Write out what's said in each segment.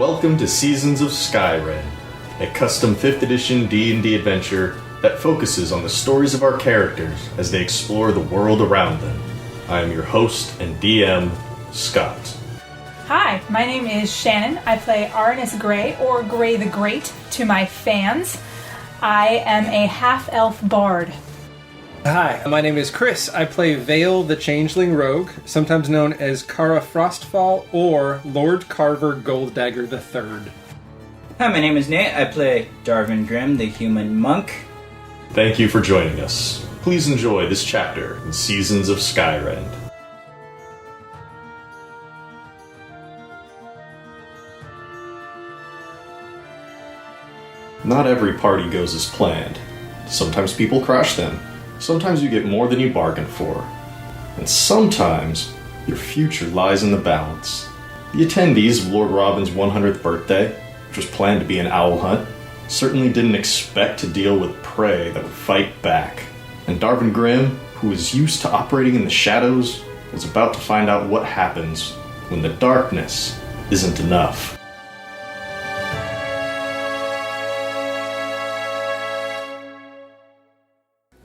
welcome to Seasons of Skyrend, a custom 5th edition D&D adventure that focuses on the stories of our characters as they explore the world around them. I am your host and DM, Scott. Hi, my name is Shannon. I play Arannis Grey, or Grey the Great, to my fans. I am a half-elf bard. Hi, my name is Chris. I play Vale the Changeling Rogue, sometimes known as Kara Frostfall or Lord Carver Golddagger III. Hi, my name is Nate. I play Darvin Grimm, the human monk. Thank you for joining us. Please enjoy this chapter in Seasons of Skyrend. Not every party goes as planned. Sometimes people crush them. Sometimes you get more than you bargained for. And sometimes your future lies in the balance. The attendees of Lord Robin's 100th birthday, which was planned to be an owl hunt, certainly didn't expect to deal with prey that would fight back. And Darvin Grimm, who was used to operating in the shadows, was about to find out what happens when the darkness isn't enough.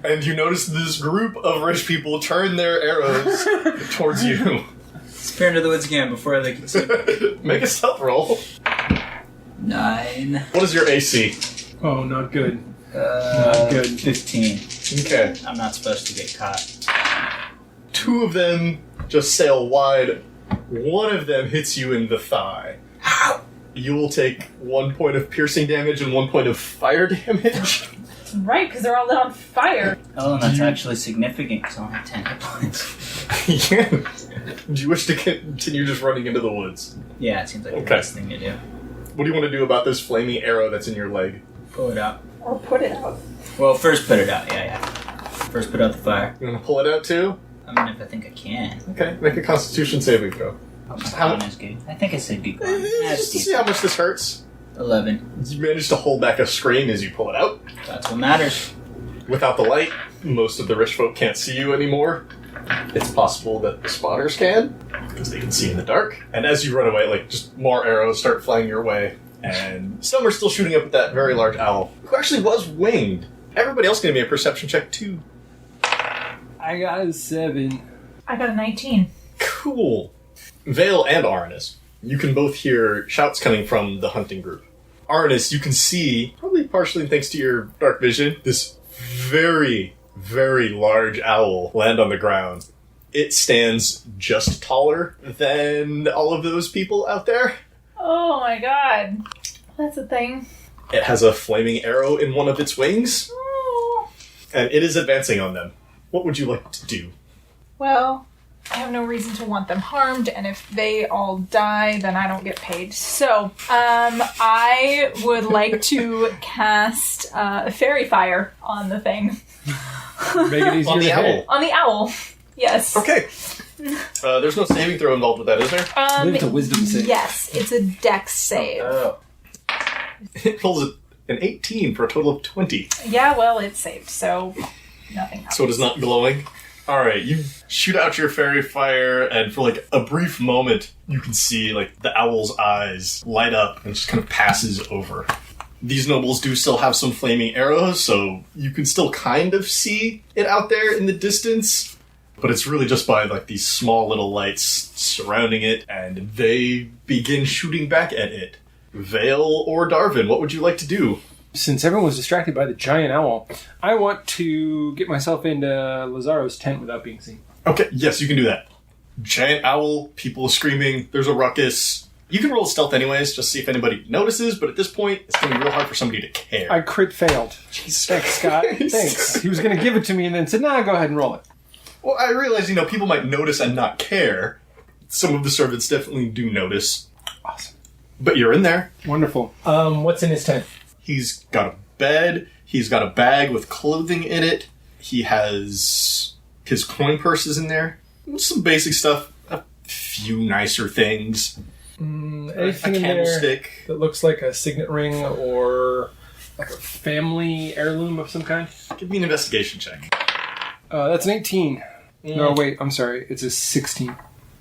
And you notice this group of rich people turn their arrows towards you. Spear into the woods again before they can see. Make a stealth roll. 9. What is your AC? Oh, not good. Not good. 15. Okay. I'm not supposed to get caught. 2 of them just sail wide. 1 of them hits you in the thigh. Ow! You will take 1 point of piercing damage and 1 point of fire damage. Right, because they're all lit on fire. Oh, and that's actually significant because I only have 10 hit points. Yeah. Do you wish to continue just running into the woods? Yeah, it seems like the Okay. best thing to do. What do you want to do about this flaming arrow that's in your leg? Pull it out. Or put it out. Well, first put it out, yeah. First put out the fire. You want to pull it out too? I mean, if I think I can. Okay, make a Constitution saving throw. Oh, my con is good. I think I said good con. Just to see how much this hurts. 11. You manage to hold back a scream as you pull it out. That's what matters. Without the light, most of the rich folk can't see you anymore. It's possible that the spotters can, because they can see in the dark. And as you run away, just more arrows start flying your way. And some are still shooting up at that very large owl, who actually was winged. Everybody else going to be a perception check, too. I got a 7. I got a 19. Cool. Vale and Arannis, you can both hear shouts coming from the hunting group. Arannis, you can see, probably partially thanks to your dark vision, this very, very large owl land on the ground. It stands just taller than all of those people out there. Oh my god. That's a thing. It has a flaming arrow in one of its wings, Oh. and it is advancing on them. What would you like to do? Well, I have no reason to want them harmed, and if they all die, then I don't get paid. So, I would like to cast fairy fire on the thing. Make it easier On the to owl. hit. On the owl. Yes. Okay. There's no saving throw involved with that, is there? It's a wisdom save. Yes, it's a dex save. Oh. It rolls an 18 for a total of 20. Yeah, well, it's saved, so nothing happens. So it is not glowing. Alright, you shoot out your fairy fire, and for a brief moment, you can see the owl's eyes light up and just kind of passes over. These nobles do still have some flaming arrows, so you can still kind of see it out there in the distance. But it's really just by these small little lights surrounding it, and they begin shooting back at it. Vale or Darvin, what would you like to do? Since everyone was distracted by the giant owl, I want to get myself into Lazaro's tent without being seen. Okay, yes, you can do that. Giant owl, people screaming, there's a ruckus. You can roll stealth anyways, just see if anybody notices, but at this point, it's going to be real hard for somebody to care. I crit failed. Jesus Thanks, Scott. Christ. Thanks. He was going to give it to me and then said, nah, go ahead and roll it. Well, I realize, people might notice and not care. Some of the servants definitely do notice. Awesome. But you're in there. Wonderful. What's in his tent? He's got a bed. He's got a bag with clothing in it. He has his coin purses in there. Some basic stuff. A few nicer things. Anything a in there candlestick. that looks like a signet ring or like a family heirloom of some kind? Give me an investigation check. That's an 18. No, wait, I'm sorry. It's a 16.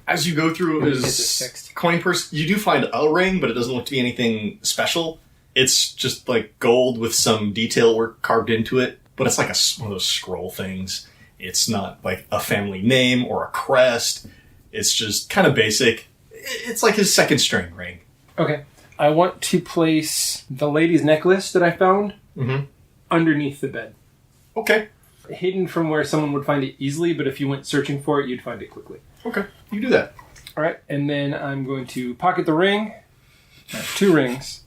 As you go through Get this his fixed. coin purse, you do find a ring, but it doesn't look to be anything special. It's just like gold with some detail work carved into it, but it's like one of those scroll things. It's not like a family name or a crest. It's just kind of basic. It's like his second string ring. Okay. I want to place the lady's necklace that I found underneath the bed. Okay. Hidden from where someone would find it easily, but if you went searching for it, you'd find it quickly. Okay. You do that. All right. And then I'm going to pocket the ring. I have 2 rings.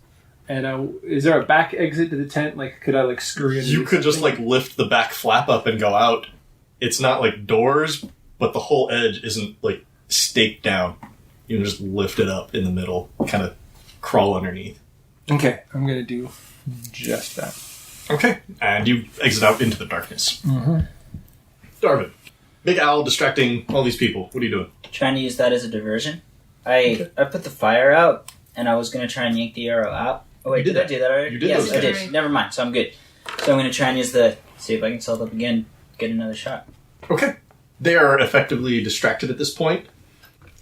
And is there a back exit to the tent? Like, could I, like, scurry underneath You could just, something? like, lift the back flap up and go out. It's not, like, doors, but the whole edge isn't, like, staked down. You can just lift it up in the middle, kind of crawl underneath. Okay. I'm going to do just that. Okay. And you exit out into the darkness. Darvin. Big owl distracting all these people. What are you doing? Trying to use that as a diversion. I put the fire out, and I was going to try and yank the arrow out. Oh, wait, You did did I that. do that already? You did Yes, those I did. things. Never mind, so I'm good. So I'm going to try and use see if I can salt up again, get another shot. Okay. They are effectively distracted at this point.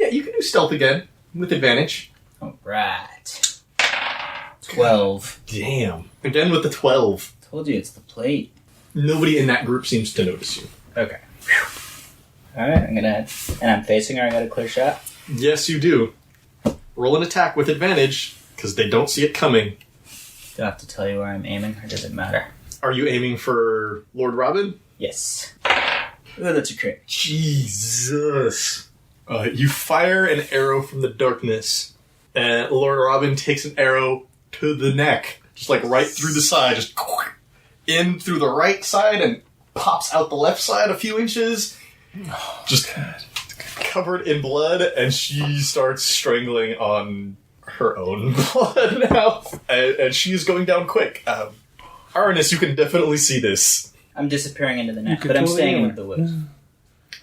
Yeah, you can do stealth again, with advantage. Alright. 12. Damn. Again with the 12. Told you, it's the plate. Nobody in that group seems to notice you. Okay. Alright, I'm gonna... And I'm facing her, I got a clear shot. Yes, you do. Roll an attack with advantage, because they don't see it coming. Do I have to tell you where I'm aiming, or does it matter? Are you aiming for Lord Robin? Yes. Ooh, that's a crit. Jesus. You fire an arrow from the darkness, and Lord Robin takes an arrow to the neck. Just like right through the side, just in through the right side and pops out the left side a few inches. Just covered in blood, and she starts strangling on her own blood now. And she is going down quick. Arannis, you can definitely see this. I'm disappearing into the net, could but I'm totally staying do in the woods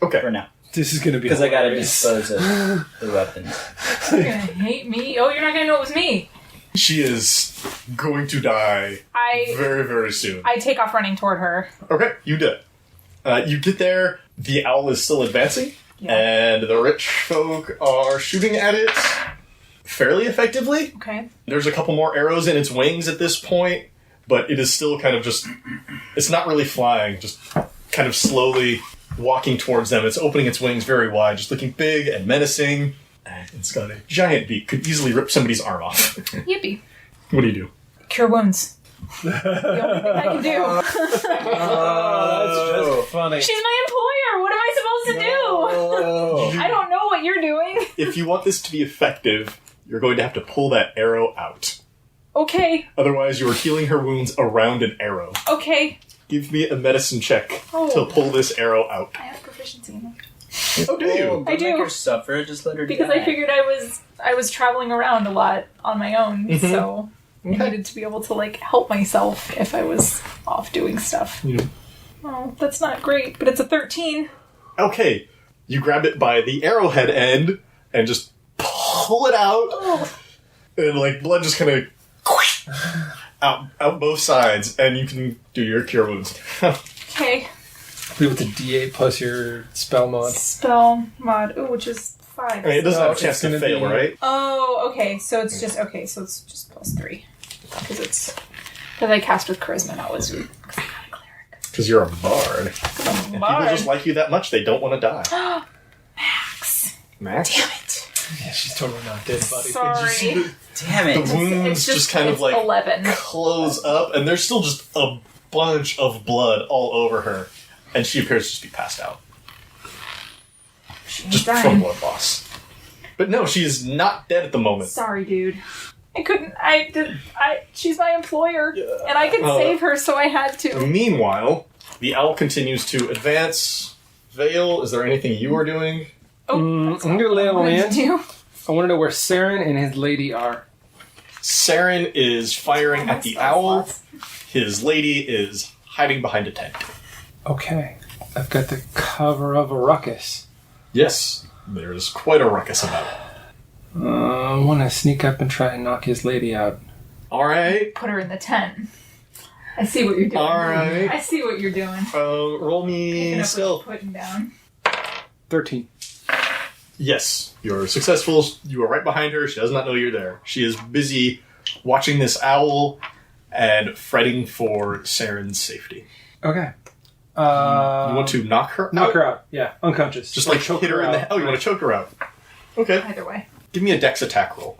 Okay. for now. This is going to be Because I gotta hilarious. dispose of the weapons. You're gonna hate me. Oh, you're not gonna know it was me. She is going to die very, very soon. I take off running toward her. Okay, you did. You get there, the owl is still advancing, and the rich folk are shooting at it fairly effectively. Okay. There's a couple more arrows in its wings at this point, but it is still kind of just... It's not really flying, just kind of slowly walking towards them. It's opening its wings very wide, just looking big and menacing. And it's got a giant beak, could easily rip somebody's arm off. Yippee. What do you do? Cure wounds. The only thing I can do. That's just funny. She's my employer. What am I supposed to do? I don't know what you're doing. If you want this to be effective, you're going to have to pull that arrow out. Okay. Otherwise, you are healing her wounds around an arrow. Okay. Give me a medicine check Oh. to pull this arrow out. I have proficiency in it. Oh, do you? Don't I do. make her suffer, just let her Because die. I figured I was traveling around a lot on my own, so I needed to be able to like help myself if I was off doing stuff. Yeah. Oh, that's not great, but it's a 13. Okay, you grab it by the arrowhead end and just pull it out, Oh, and like blood just kind of out both sides, and you can do your cure wounds. okay. I believe it's a D8 plus your spell mod. Spell mod. Ooh, which is 5. I mean, it doesn't No, have a chance it's to gonna fail, be- right? Oh, okay. So it's just plus 3 because I cast with charisma, not wizard. 'Cause I'm not a cleric. Because you're a bard. I'm a People bard. just like you that much, they don't want to die. Max. Max? Damn it. Yeah, she's totally not dead, buddy. Sorry. Damn it. The wounds just kind of it's like 11. close up, and there's still just a bunch of blood all over her, and she appears to just be passed out. She's Just from dying. blood loss. But no, she is not dead at the moment. Sorry, dude. She's my employer, and I can save her, so I had to. Meanwhile, the owl continues to advance. Vale, is there anything you are doing? Oh, I'm going to lay on what did land. you do? I want to know where Saren and his lady are. Saren is firing at the owl. His lady is hiding behind a tent. Okay. I've got the cover of a ruckus. Yes, there's quite a ruckus about it. I want to sneak up and try and knock his lady out. Alright, Put her in the tent. I see what you're doing. Alright. I see what you're doing. roll Picking me up what stealth. you're putting down. 13. Yes, you're successful. You are right behind her. She does not know you're there. She is busy watching this owl and fretting for Saren's safety. Okay. You want to knock her Knock out? her out. Yeah, unconscious. Just like choke hit her in the head. Oh, you want to choke her out? Okay. Either way. Give me a dex attack roll.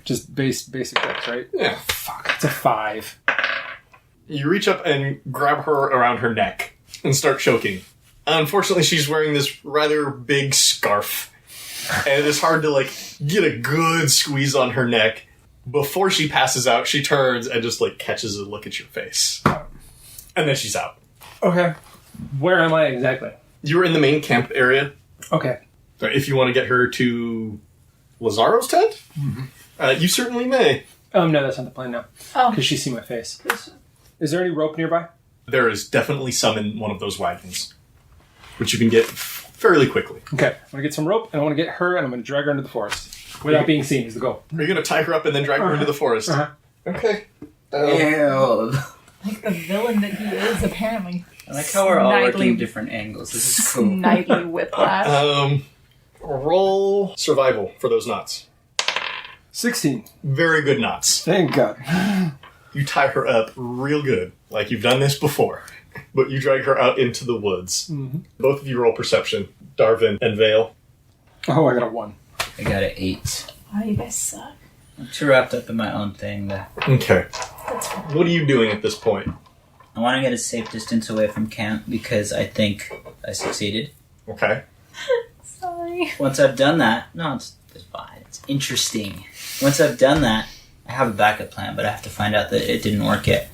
Just basic dex, right? Yeah. Fuck, it's a 5. You reach up and grab her around her neck and start choking. Unfortunately, she's wearing this rather big scarf. And it is hard to, get a good squeeze on her neck. Before she passes out, she turns and just, catches a look at your face. And then she's out. Okay. Where am I exactly? You're in the main camp area. Okay. So if you want to get her to Lazaro's tent, you certainly may. No, that's not the plan now. Oh. Because she's seen my face. Is there any rope nearby? There is definitely some in one of those wagons, which you can get fairly quickly. Okay. I'm going to get some rope, and I want to get her, and I'm going to drag her into the forest. Without being seen is the goal. Are you going to tie her up and then drag her into the forest? Okay. Ew. Like the villain that he is, apparently. I like how we're all working Snidely- different angles. This is cool. Snidely whiplash. Roll survival for those knots. 16. Very good knots. Thank God. You tie her up real good, like you've done this before. But you drag her out into the woods. Mm-hmm. Both of you roll perception, Darvin and Vale. Oh, I got a 1. I got an 8. Wow, you guys suck. I'm too wrapped up in my own thing that Okay. That's fine. What are you doing at this point? I want to get a safe distance away from camp because I think I succeeded. Okay. Sorry. Once I've done that, no, it's fine. It's interesting. Once I've done that, I have a backup plan, but I have to find out that it didn't work yet.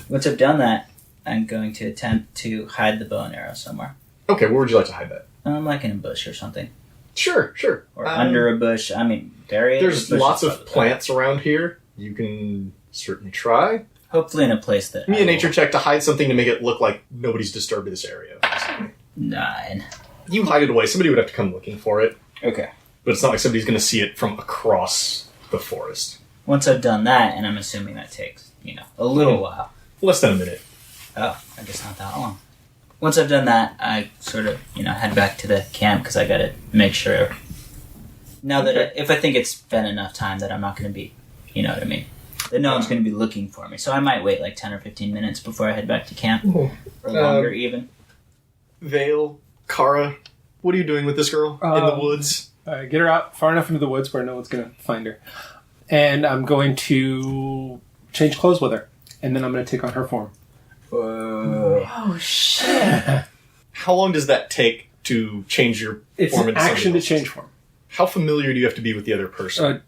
Once I've done that, I'm going to attempt to hide the bow and arrow somewhere. Okay, where would you like to hide that? Like in a bush or something. Sure. Or under a bush. I mean, bury it. There's The bush lots is of probably plants around here. You can certainly try. better. Hopefully in a place that... Give me I a nature will- check to hide something to make it look like nobody's disturbed this area. 9. You hide it away. Somebody would have to come looking for it. Okay. But it's not like somebody's going to see it from across the forest. Once I've done that, and I'm assuming that takes, a little while. Less than a minute. Oh, I guess not that long. Once I've done that, I sort of, head back to the camp because I got to make sure. Now that if I think it's been enough time that I'm not going to be, you know what I mean, that no one's going to be looking for me. So I might wait 10 or 15 minutes before I head back to camp, or longer even. Vale, Kara, what are you doing with this girl in the woods? Get her out far enough into the woods where no one's going to find her. And I'm going to change clothes with her. And then I'm going to take on her form. Oh, shit. How long does that take to change your It's form an into somebody action to else? change form. How familiar do you have to be with the other person?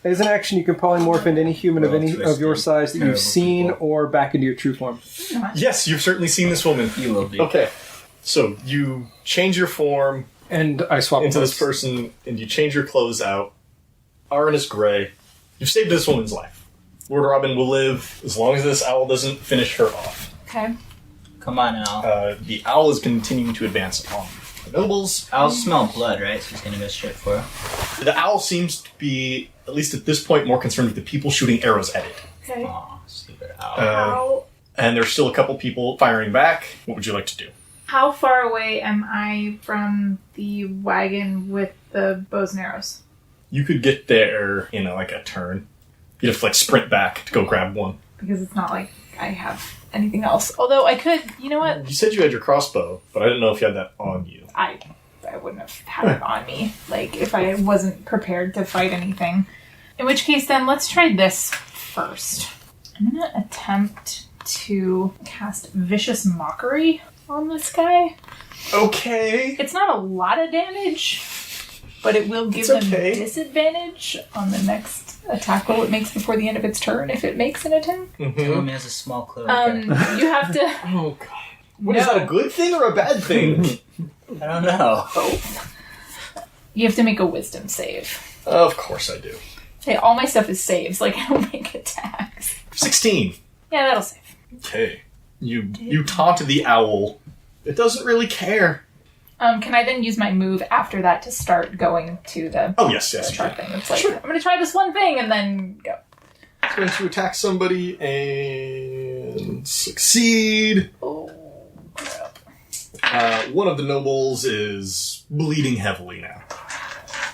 As an action, you can polymorph into any human of Well, any of your twisted, size that you've terrible seen people. or back into your true form. Yes, you've certainly seen this woman. You will be. Okay. So you change your form And I swap into this clothes. person, and you change your clothes out. Arannis Gray, you've saved this woman's life. Lord Robin will live as long as this owl doesn't finish her off. Okay. Come on, Al. The owl is continuing to advance upon the nobles. I'll smell blood, right? So he's going to go straight for her. The owl seems to be, at least at this point, more concerned with the people shooting arrows at it. Okay. Aw, stupid owl. How, And there's still a couple people firing back. What would you like to do? how far away am I from the wagon with the bows and arrows? You could get there in a turn. You'd have to sprint back to go grab one. Because it's not like I have anything else. Although I could, you know what? You said you had your crossbow, but I didn't know if you had that on you. I wouldn't have had it on me. If I wasn't prepared to fight anything. In which case, then, let's try this first. I'm going to attempt to cast Vicious Mockery on this guy. Okay. It's not a lot of damage, but it will give It's them okay. disadvantage on the next attack roll it makes before the end of its turn, if it makes an attack. Tell him he has a small clue. You have to... Oh, God. What is that, a good thing or a bad thing? I don't know. You have to make a wisdom save. Of course I do. Hey, all my stuff is saves. I don't make attacks. 16. Yeah, that'll save. Okay. You taunt the owl. It doesn't really care. Can I then use my move after that to start going to the Oh, yes, the you chart can. thing? It's like, Sure. I'm going to try this one thing and then go. It's going to attack somebody and succeed. Oh, crap. One of the nobles is bleeding heavily now.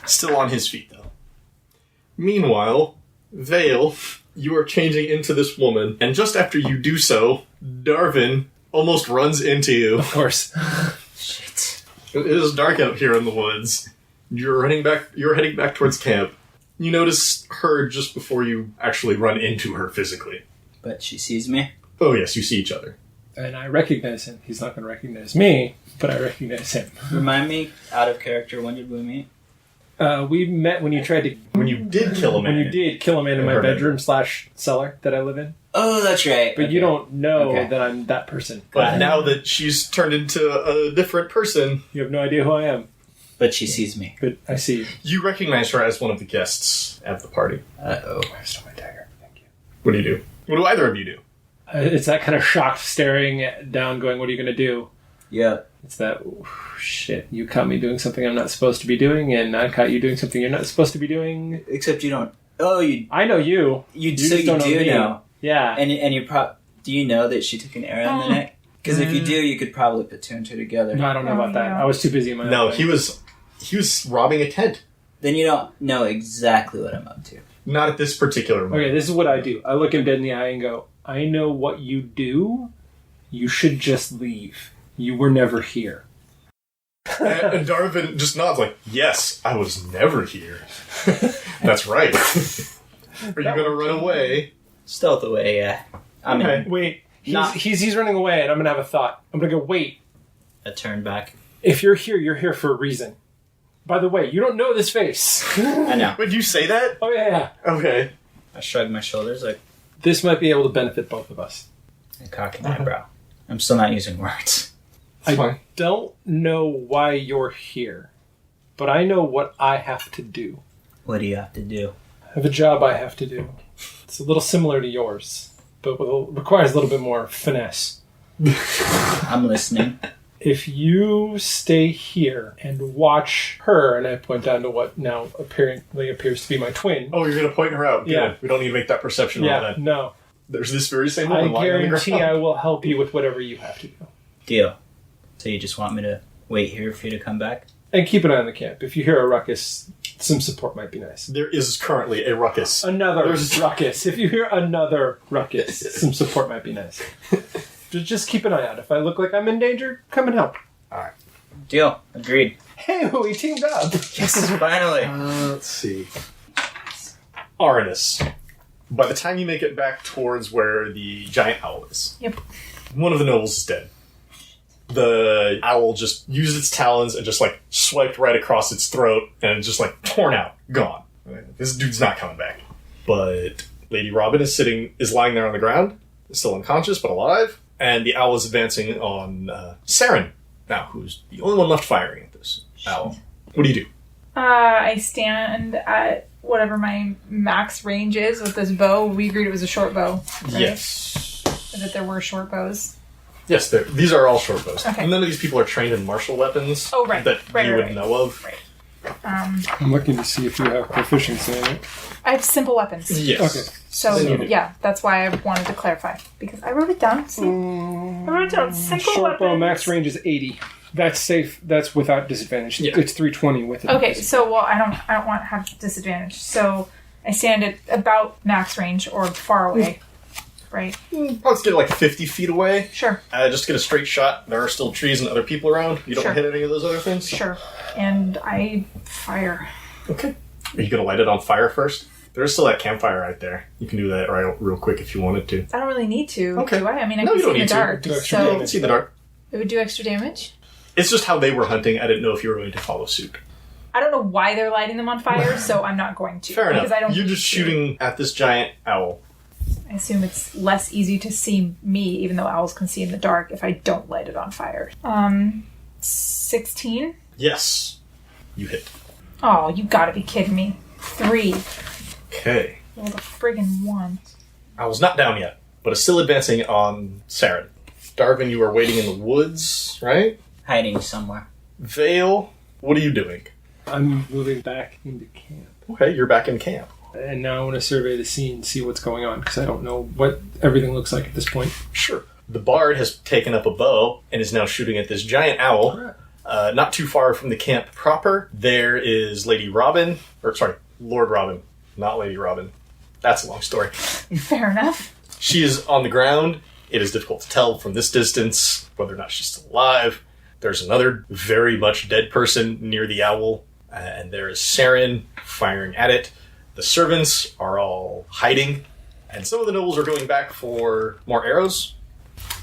Still on his feet, though. Meanwhile, Vale, you are changing into this woman, and just after you do so, Darvin almost runs into you. Of course. Shit. It is dark out here in the woods. You're heading back towards camp. You notice her just before you actually run into her physically. But she sees me. Oh yes, you see each other. And I recognize him. He's not going to recognize me, but I recognize him. Remind me, out of character, when did we meet? We met when you tried to... When you did kill a man. When you did kill a man in my bedroom/cellar that I live in. Oh, that's right. But you don't know Okay. that I'm that person. But now that she's turned into a different person, You have no idea who I am. But she sees me. But I see you. you recognize her as one of the guests at the party. Uh-oh. I stole my dagger. Thank you. What do you do? What do either of you do? It's that kind of shocked staring down going, what are you going to do? Yeah. It's that, shit, you caught me doing something I'm not supposed to be doing, and I caught you doing something you're not supposed to be doing. Except you don't... Oh, you... I know you. So you do me. know. Yeah. And you do you know that she took an arrow in the neck? Because if you do, you could probably put two and two together. No, I don't know about that. yeah. I was too busy in my No, own he way. was robbing a tent. Then you don't know exactly what I'm up to. Not at this particular moment. Okay, this is what I do. I look him dead in the eye and go, I know what you do. You should just leave. You were never here. And Darvin just nods like, yes, I was never here. That's right. Are you going to run away? Stealth away, yeah. I mean, Okay. Wait, Not- he's running away, and I'm going to have a thought. I'm going to go, wait, a turn back. if you're here for a reason. By the way, you don't know this face. I know. Would you say that? Oh, yeah. Okay. I shrug my shoulders like This might be able to benefit both of us. a cock in my brow. I'm still not using words. It's fine. Don't know why you're here, but I know what I have to do. What do you have to do? I have a job I have to do. It's a little similar to yours, but requires a little bit more finesse. I'm listening. If you stay here and watch her, and I point down to what now apparently appears to be my twin. Oh, you're going to point her out. Good. Yeah. We don't need to make that perception roll Yeah, then. no. There's this very same I woman lying on the guarantee I ground. will help you with whatever you have to do. Deal. So you just want me to wait here for you to come back? And keep an eye on the camp. If you hear a ruckus, some support might be nice. There is currently a ruckus. Another There's- ruckus. If you hear another ruckus, some support might be nice. Just keep an eye out. If I look like I'm in danger, come and help. Deal. Agreed. Hey, we teamed up. Yes, finally. Let's see. Arannis. By the time you make it back towards where the giant owl is, Yep. one of the nobles is dead. The owl just used its talons and just like swiped right across its throat and just like torn out, gone. This dude's not coming back. But Lady Robin is lying there on the ground, still unconscious but alive, and the owl is advancing on Saren now, who's the only one left firing at this owl. What do you do? I stand at whatever my max range is with this bow. We agreed it was a short bow. Right? Yes. That there were short bows. Yes, these are all short bows. Okay. None of these people are trained in martial weapons Oh, right. that Right, you right, would right. know of. Right. I'm looking to see if you have proficiency in it. I have simple weapons. Yes. Okay. So, Then you do. yeah, that's why I wanted to clarify. Because I wrote it down. See? I wrote it down. Simple Short bow weapons. max range is 80. That's safe. That's without disadvantage. Yeah. It's 320 with it. Okay, so, well, I don't want to have disadvantage. So I stand at about max range or far away. Right? Let's get like 50 feet away. Sure. Just get a straight shot. There are still trees and other people around. You don't Sure. hit any of those other things? Sure. And I fire. Okay. Are you going to light it on fire first? There's still that campfire right there. You can do that right real quick if you wanted to. I don't really need to, Okay. do I? I mean, I No, can you see don't in the need to. dark. Do extra Yeah, you So can see the dark. it would do extra damage. It's just how they were hunting. I didn't know if you were going to follow suit. I don't know why they're lighting them on fire, so I'm not going to. Fair because enough. I don't You're need just to. shooting at this giant owl. I assume it's less easy to see me, even though owls can see in the dark, if I don't light it on fire. 16? Yes. You hit. Oh, you gotta be kidding me. 3. Okay. Rolled a friggin' 1. Owl's not down yet, but is still advancing on Saren. Darvin, you are waiting in the woods, right? Hiding somewhere. Vale, what are you doing? I'm moving back into camp. Okay, you're back in camp. And now I want to survey the scene, see what's going on, because I don't know what everything looks like at this point. Sure. The bard has taken up a bow and is now shooting at this giant owl. Not too far from the camp proper, there is Lord Robin, not Lady Robin. That's a long story. Fair enough. She is on the ground. It is difficult to tell from this distance whether or not she's still alive. There's another very much dead person near the owl, and there is Saren firing at it. The servants are all hiding, and some of the nobles are going back for more arrows.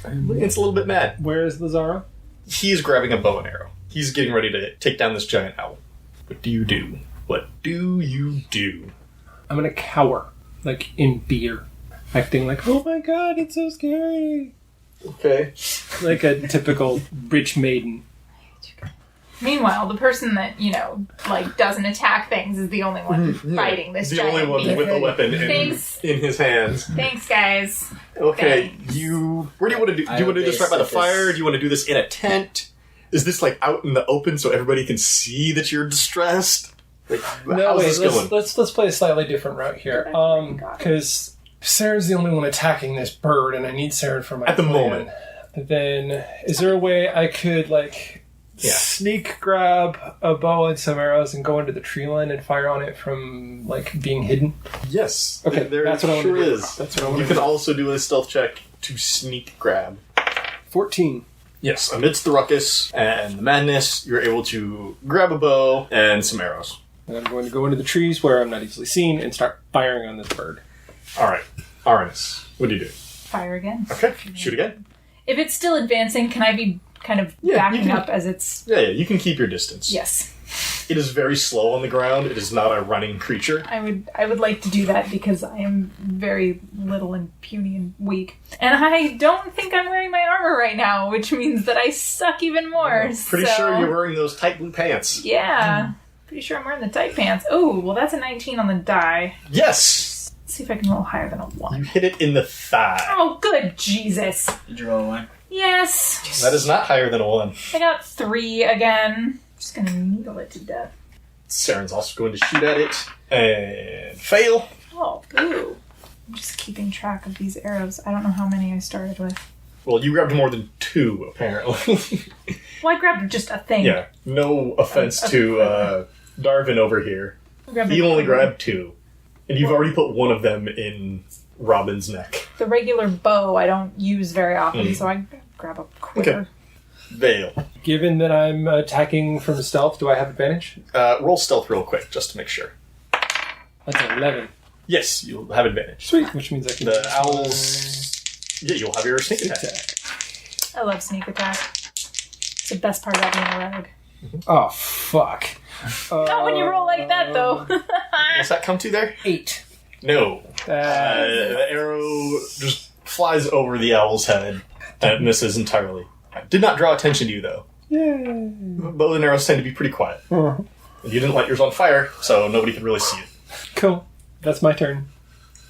It's a little bit mad. Where is Lazaro? He's grabbing a bow and arrow. He's getting ready to take down this giant owl. What do you do? What do you do? I'm gonna cower, like in beer, acting like, oh my god, it's so scary. Okay. Like a typical rich maiden. Meanwhile, the person that, doesn't attack things is the only one fighting this The giant only one beast. with a weapon in his hands. Thanks, guys. Okay, Thanks. Where do you want to do? Do you want to do this right by the fire? Do you want to do this in a tent? Is this like out in the open so everybody can see that you're distressed? Like, how's this going? Let's play a slightly different route here. Because Saren's the only one attacking this bird, and I need Saren for my At the plan. moment. Then, is there a way I could sneak grab a bow and some arrows and go into the tree line and fire on it from being hidden? Yes. Okay, there that's what I want to do. is. That's what I want You to can do. also do a stealth check to sneak grab. 14. Yes, amidst the ruckus and the madness, you're able to grab a bow and some arrows. And I'm going to go into the trees where I'm not easily seen and start firing on this bird. All right, Arannis, what do you do? Fire again. Okay, shoot again. If it's still advancing, can I be kind of Yeah, you backing can- up as it's... Yeah, you can keep your distance. Yes. It is very slow on the ground. It is not a running creature. I would like to do that because I am very little and puny and weak. And I don't think I'm wearing my armor right now, which means that I suck even more. Pretty so- sure you're wearing those tight blue pants. Yeah. Pretty sure I'm wearing the tight pants. Oh, well that's a 19 on the die. Yes! Let's see if I can roll higher than a 1. You hit it in the thigh. Oh, good Jesus. Did you roll 1? Yes. That is not higher than a 1. I got 3 again. Just gonna needle it to death. Saren's also going to shoot at it and fail. Oh, ooh. I'm just keeping track of these arrows. I don't know how many I started with. Well, you grabbed more than 2, apparently. Well, I grabbed just a thing. Yeah, no offense to Darvin over here. He only grabbed 2. And you've already put one of them in Robin's neck. The regular bow I don't use very often, so I grab a quiver. Okay. Veil. Given that I'm attacking from stealth, do I have advantage? Roll stealth real quick, just to make sure. That's an 11. Yes, you'll have advantage. Sweet. Which means I can... The owls... Yeah, you'll have your sneak attack. I love sneak attack. It's the best part about being a rogue. Oh, fuck. Not when you roll like that, though. Does that come to there? 8. No. The arrow just flies over the owl's head and misses entirely. Did not draw attention to you, though. Yay. Bow and arrows tend to be pretty quiet. And you didn't light yours on fire, so nobody could really see it. Cool. That's my turn.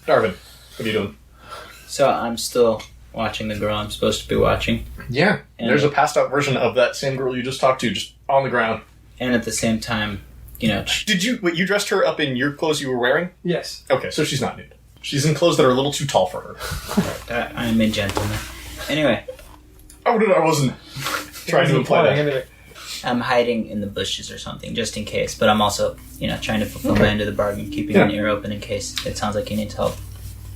Darvin, what are you doing? So I'm still watching the girl I'm supposed to be watching. Yeah. And There's a passed out version of that same girl you just talked to, just on the ground. And at the same time, Did you... Wait, you dressed her up in your clothes you were wearing? Yes. Okay, so she's not nude. She's in clothes that are a little too tall for her. I'm a gentleman. Anyway, Oh, no, I wasn't trying to imply that. Anything. I'm hiding in the bushes or something, just in case. But I'm also, trying to fulfill my end of the bargain, keeping an ear open in case it sounds like he needs help.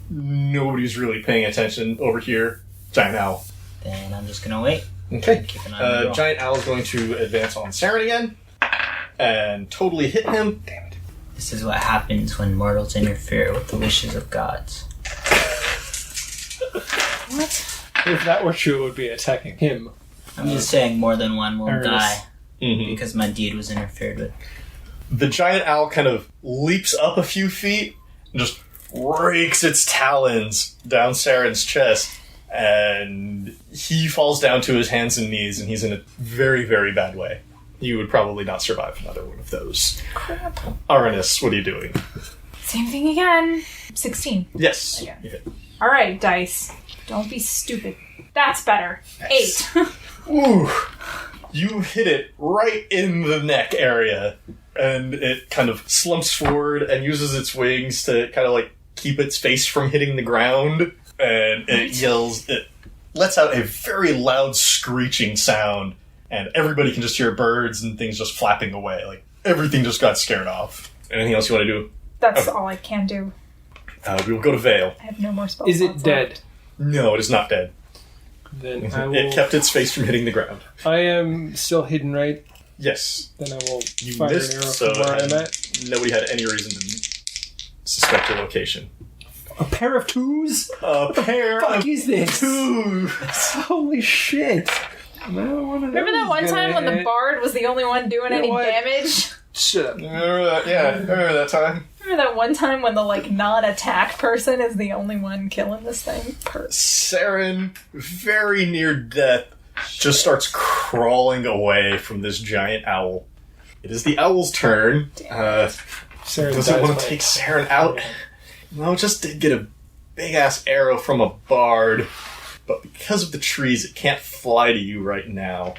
Nobody's really paying attention over here. Giant owl. Then I'm just gonna wait. Okay. Keep an eye on the girl. Giant owl is going to advance on Saren again and totally hit him. Damn it. This is what happens when mortals interfere with the wishes of gods. What? If that were true, it would be attacking him. I'm just saying more than one will Arannis. die Mm-hmm. because my deed was interfered with. The giant owl kind of leaps up a few feet and just rakes its talons down Saren's chest, and he falls down to his hands and knees, and he's in a very, very bad way. You would probably not survive another one of those. Crap. Arannis, what are you doing? Same thing again. 16. Yes. Yeah. You hit. Alright, dice. Don't be stupid. That's better. Nice. 8. Ooh. You hit it right in the neck area, and it kind of slumps forward and uses its wings to kind of keep its face from hitting the ground, and it yells, it lets out a very loud screeching sound and everybody can just hear birds and things just flapping away. Like, everything just got scared off. Anything else you want to do? That's all I can do. We will go to Vale. I have no more spells. Is it dead? No, it is not dead. Then I will... It kept its face from hitting the ground. I am still hidden, right? Yes. Then I will You fire missed, an arrow so from where I'm at. nobody had any reason to suspect your location. A pair of twos? A pair Fuck of is this? twos! Holy shit. Remember that one time when the bard was the only one doing any damage? Shut up. Remember that? Yeah, remember that time? Remember that one time when the, like, non-attack person is the only one killing this thing? Saren, very near death, just starts crawling away from this giant owl. It is the owl's turn. Does it want to take Saren out? No, just did get a big-ass arrow from a bard, but because of the trees, it can't fly to you right now.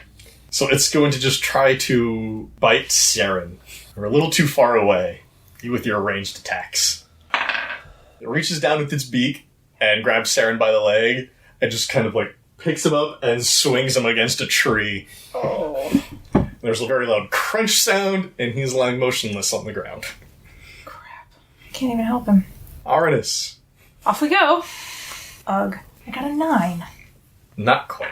So it's going to just try to bite Saren. We're a little too far away, you with your ranged attacks. It reaches down with its beak and grabs Saren by the leg and just kind of like picks him up and swings him against a tree. Oh. There's a very loud crunch sound, and he's lying motionless on the ground. Crap. Can't even help him. Arannis. Off we go. Ugh. I got a 9. Not quite.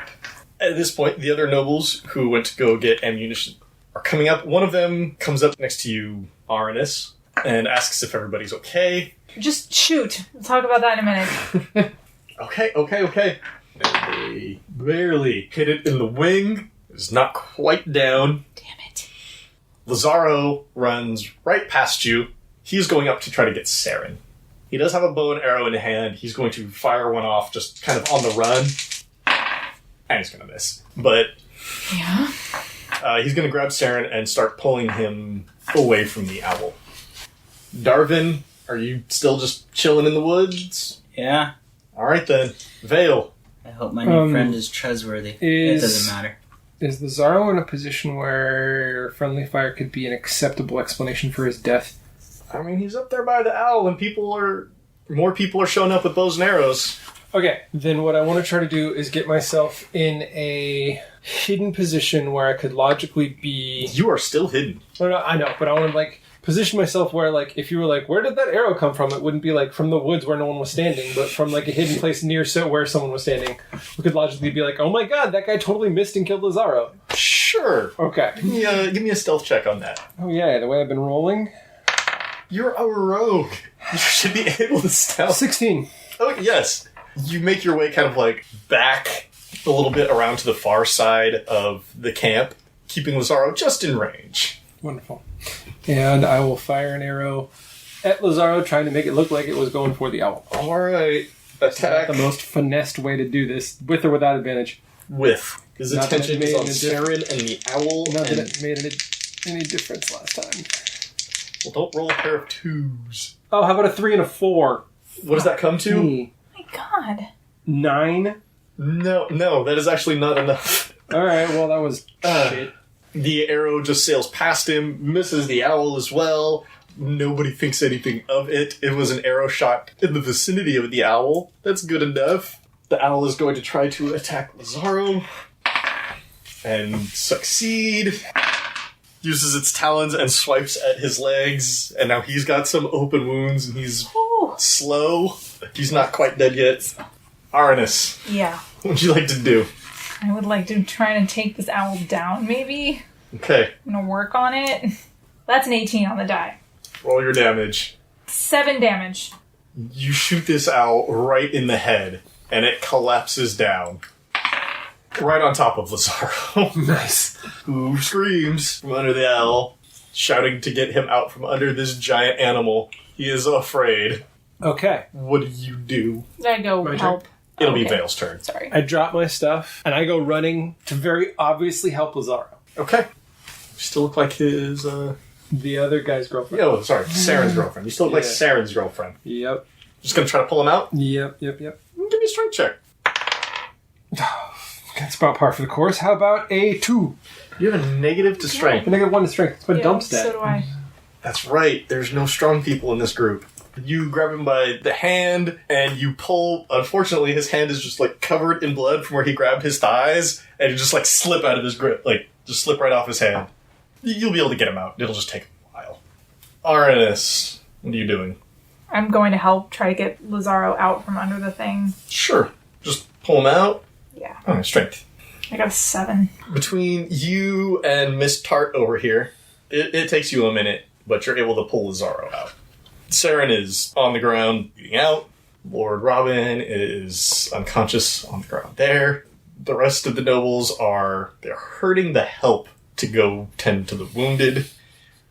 At this point, the other nobles who went to go get ammunition are coming up. One of them comes up next to you, Arannis, and asks if everybody's okay. Just shoot. We'll talk about that in a minute. Okay. They barely hit it in the wing. It's not quite down. Damn it. Lazaro runs right past you. He's going up to try to get Saren. He does have a bow and arrow in hand. He's going to fire one off just kind of on the run. And he's going to miss. But Yeah? he's going to grab Saren and start pulling him away from the owl. Darvin, are you still just chilling in the woods? Yeah. All right then. Vale. I hope my new friend is trustworthy. It doesn't matter. Is Lazaro in a position where friendly fire could be an acceptable explanation for his death? I mean, he's up there by the owl, and more people are showing up with bows and arrows. Okay, then what I want to try to do is get myself in a hidden position where I could logically be... You are still hidden. No, I know, but I want to, like, position myself where, like, if you were like, where did that arrow come from? It wouldn't be, like, from the woods where no one was standing, but from, like, a hidden place near where someone was standing. We could logically be like, oh my god, that guy totally missed and killed Lazaro. Sure. Okay. Give me a stealth check on that. Oh yeah, the way I've been rolling. You're a rogue. You should be able to stealth. 16. Oh, yes. You make your way kind of like back a little bit around to the far side of the camp, keeping Lazaro just in range. Wonderful. And I will fire an arrow at Lazaro, trying to make it look like it was going for the owl. All right. Attack. The most finessed way to do this, with or without advantage. With. His Not that attention it is made on any Saren and the owl. Not that and... it made any difference last time. Well, don't roll a pair of 2s. Oh, how about a 3 and a 4? What does that come to? My god. 9? No, that is actually not enough. Alright, well that was shit. The arrow just sails past him, misses the owl as well. Nobody thinks anything of it. It was an arrow shot in the vicinity of the owl. That's good enough. The owl is going to try to attack Lazaro. And succeed. Uses its talons and swipes at his legs. And now he's got some open wounds and he's slow. He's not quite dead yet. Arannis, Yeah. what would you like to do? I would like to try to take this owl down, maybe. Okay, I'm gonna work on it. That's an 18 on the die. roll your damage. 7 damage. You shoot this owl right in the head, and it collapses down. Right on top of Lazaro. Nice. Who screams from under the owl, shouting to get him out from under this giant animal. He is afraid. Okay. What do you do? Did I go My help? It'll be Okay. Vale's turn. Sorry. I drop my stuff, and I go running to very obviously help Lazaro. Okay. You still look like his, The other guy's girlfriend. Oh, sorry, Saren's girlfriend. You still look like Yeah. Saren's girlfriend. Yep. Just gonna try to pull him out? Yep. Give me a strength check. That's about par for the course. How about a 2? You have a negative to strength. A -1 to strength. It's my Yeah, dump stat. so do I. That's right. There's no strong people in this group. You grab him by the hand, and you pull. Unfortunately, his hand is just, like, covered in blood from where he grabbed his thighs, and you just, like, slip out of his grip. Like, just slip right off his hand. You'll be able to get him out. It'll just take a while. Arannis, what are you doing? I'm going to help try to get Lazaro out from under the thing. Sure. Just pull him out. Yeah. All right, strength. I got a 7. Between you and Miss Tart over here, it takes you a minute, but you're able to pull Lazaro out. Saren is on the ground bleeding out. Lord Robin is unconscious on the ground there. The rest of the nobles they're herding the help to go tend to the wounded.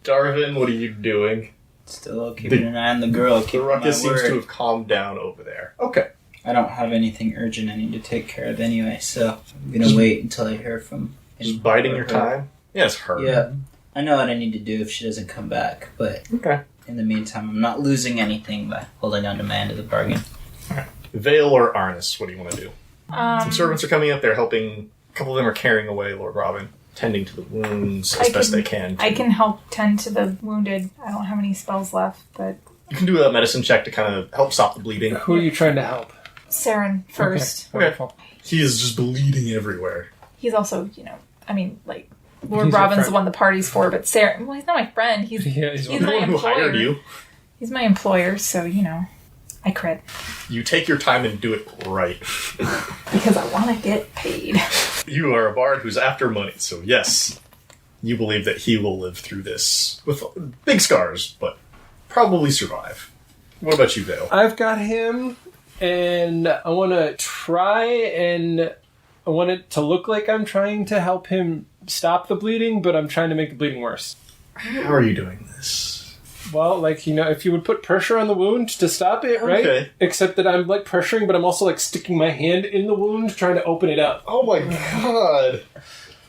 Darvin, what are you doing? Still keeping an eye on the girl. The ruckus seems to have calmed down over there. Okay. I don't have anything urgent I need to take care of anyway, so I'm gonna wait until I hear from him. Just biding your time? Yeah, it's her. Yeah. I know what I need to do if she doesn't come back, but Okay. in the meantime, I'm not losing anything by holding on to my end of the bargain. Alright. Vale or Arannis, what do you want to do? Some servants are coming up, they're helping. A couple of them are carrying away Lord Robin, tending to the wounds as best they can. I can help tend to the wounded. I don't have any spells left, but... You can do a medicine check to kind of help stop the bleeding. Who are you trying to help? Saren first. Okay. Wonderful. He is just bleeding everywhere. He's also, Lord He's Robin's your the one the party's for, but Saren... Well, he's not my friend. He's He's my The one who employer. hired you. He's my employer, so, I crit. You take your time and do it right. Because I want to get paid. You are a bard who's after money, so yes, you believe that he will live through this with big scars, but probably survive. What about you, Vale? I've got him, and I want to try, and I want it to look like I'm trying to help him stop the bleeding, but I'm trying to make the bleeding worse. How are you doing this? Well, if you would put pressure on the wound to stop it, right? Okay. Except that I'm, pressuring, but I'm also, sticking my hand in the wound, trying to open it up. Oh my god.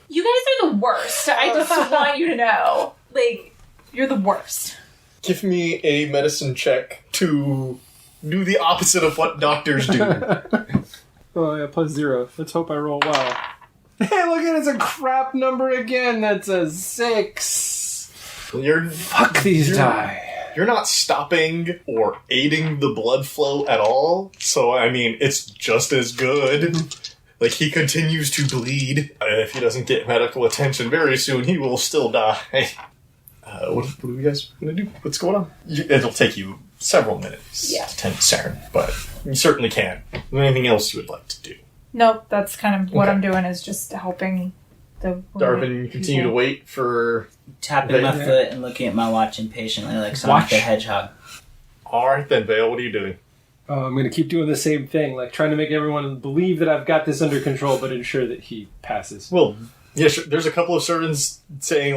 You guys are the worst. I just want you to know. You're the worst. Give me a medicine check to do the opposite of what doctors do. Oh, yeah, +0. Let's hope I roll well. Hey, look at it, it's a crap number again. That's a 6. Fuck these die. You're not stopping or aiding the blood flow at all, so, it's just as good. He continues to bleed. If he doesn't get medical attention very soon, he will still die. What are you guys going to do? What's going on? It'll take you several minutes to tend to Saren, but you certainly can. Is there anything else you would like to do? Nope, that's kind of what I'm doing, is just helping the Darvin, you continue to wait for... Tapping my foot and looking at my watch impatiently like Sonic the Hedgehog. Alright then, Vale, what are you doing? I'm going to keep doing the same thing, trying to make everyone believe that I've got this under control, but ensure that he passes. Well, yeah, sure. There's a couple of servants saying,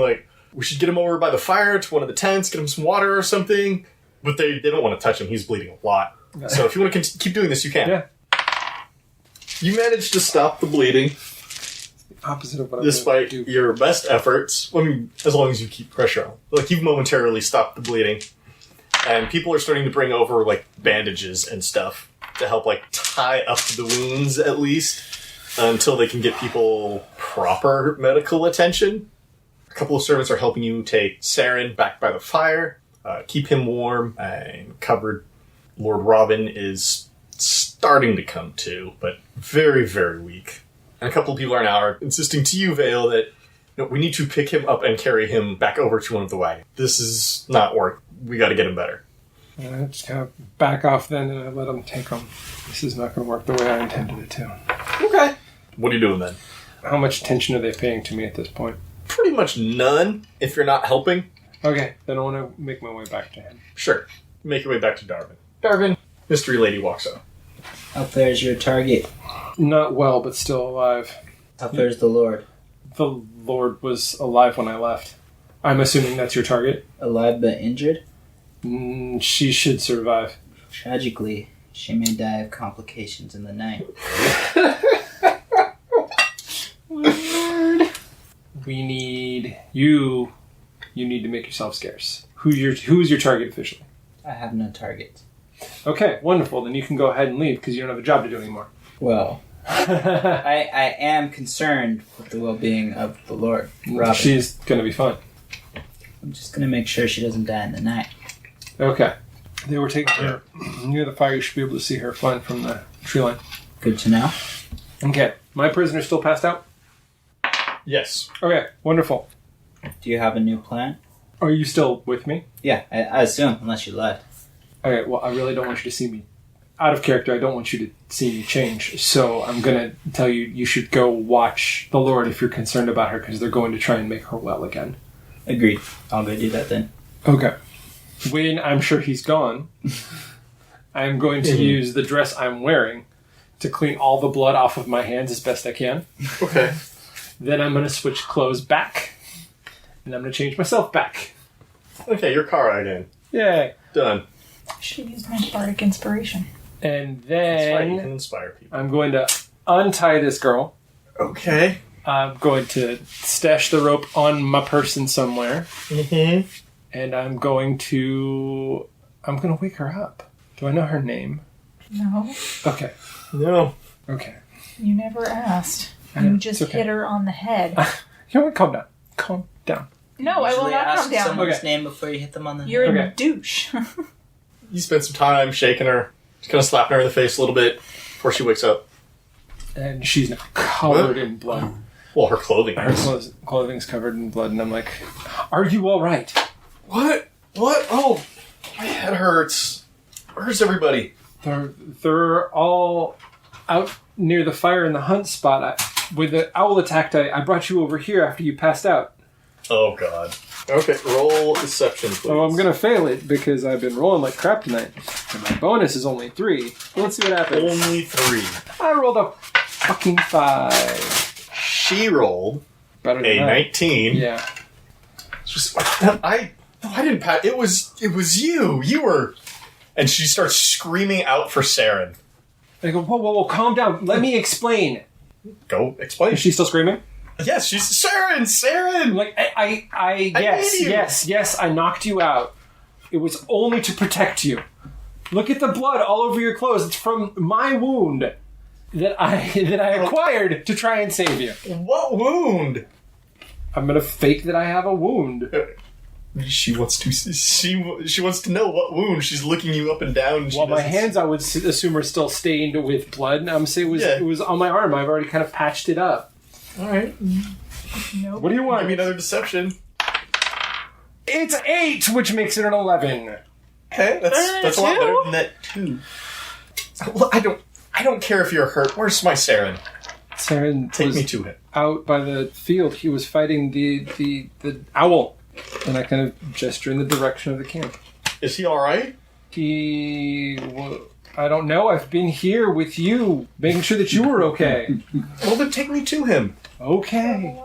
we should get him over by the fire to one of the tents, get him some water or something. But they don't want to touch him. He's bleeding a lot. So if you want to keep doing this, you can. Yeah. You managed to stop the bleeding. Opposite of what despite do. Your best efforts. As long as you keep pressure on. You've momentarily stopped the bleeding. And people are starting to bring over, bandages and stuff to help, tie up the wounds, at least, until they can get people proper medical attention. A couple of servants are helping you take Saren back by the fire, keep him warm and covered. Lord Robin is starting to come to, but very, very weak. And a couple of people are now insisting to you, Vale, that we need to pick him up and carry him back over to one of the wagons. This is not work. We got to get him better. I just kind of back off then and I let him take him. This is not going to work the way I intended it to. Okay. What are you doing then? How much attention are they paying to me at this point? Pretty much none, if you're not helping. Okay, then I want to make my way back to him. Sure. Make your way back to Darvin. Darvin, Mystery Lady walks up. How fare's your target? Not well, but still alive. How fare's the Lord? The Lord was alive when I left. I'm assuming that's your target? Alive but injured? She should survive. Tragically, she may die of complications in the night. We need you. You need to make yourself scarce. Who is your target officially? I have no target. Okay, wonderful. Then you can go ahead and leave because you don't have a job to do anymore. Well, I am concerned with the well-being of the Lord, Robin. She's going to be fine. I'm just going to make sure she doesn't die in the night. Okay. They were taking her near the fire. You should be able to see her flying from the tree line. Good to know. Okay. My prisoner's still passed out? Yes. Okay, wonderful. Do you have a new plan? Are you still with me? Yeah, I assume, unless you left. Okay, well, I really don't want you to see me out of character. I don't want you to see me change. So I'm going to tell you, you should go watch the Lord if you're concerned about her, because they're going to try and make her well again. Agreed. I'll go do that then. Okay. When I'm sure he's gone, I'm going to use the dress I'm wearing to clean all the blood off of my hands as best I can. Okay. Then I'm going to switch clothes back. And I'm going to change myself back. Okay, your car ride in. Yay. Done. I should have used my bardic inspiration. And That's right, you can then inspire people. I'm going to untie this girl. Okay. I'm going to stash the rope on my person somewhere. Mm-hmm. And I'm going to wake her up. Do I know her name? No, Okay. No. Okay. you never asked. I know, You it's just okay. hit her on the head. You know what? Calm down. Calm down. No, I will Usually not ask calm down. someone's Okay. name before you hit them on the You're Okay. a douche. You spend some time shaking her, just kind of slapping her in the face a little bit before she wakes up. And she's now covered in blood. Well, her clothing Her is. clothing's covered in blood, and I'm like, "Are you all right?" What? What? Oh, my head hurts. Where's everybody? They're all out near the fire in the hunt spot. With the owl attacked, I brought you over here after you passed out. Oh, God. Okay, roll deception, please. Oh, I'm gonna fail it because I've been rolling like crap tonight. And my bonus is only 3. Let's see what happens. Only 3. I rolled a fucking 5. She rolled Better than a that. 19. Yeah. It's just, I didn't pat. It was you. You were. And she starts screaming out for Saren. I go, whoa, calm down. Let me explain. Go explain. Is she still screaming? Yes, she's Saren. I'm like, I need you. yes, I knocked you out. It was only to protect you. Look at the blood all over your clothes. It's from my wound that I acquired to try and save you. What wound? I'm gonna fake that I have a wound. She wants to. She wants to know what wound. She's looking you up and down. And Well, my hands, I would assume, are still stained with blood. And I'm saying it was on my arm. I've already kind of patched it up. All right. Nope. What do you want? Give me another deception. It's 8, which makes it an 11. Okay, that's a lot better than that 2. Well, I don't care if you're hurt. Where's my Saren? Saren Take was me to him. out by the field. He was fighting the owl. And I kind of gesture in the direction of the camp. Is he all right? I don't know. I've been here with you, making sure that you were okay. Well, then take me to him. Okay.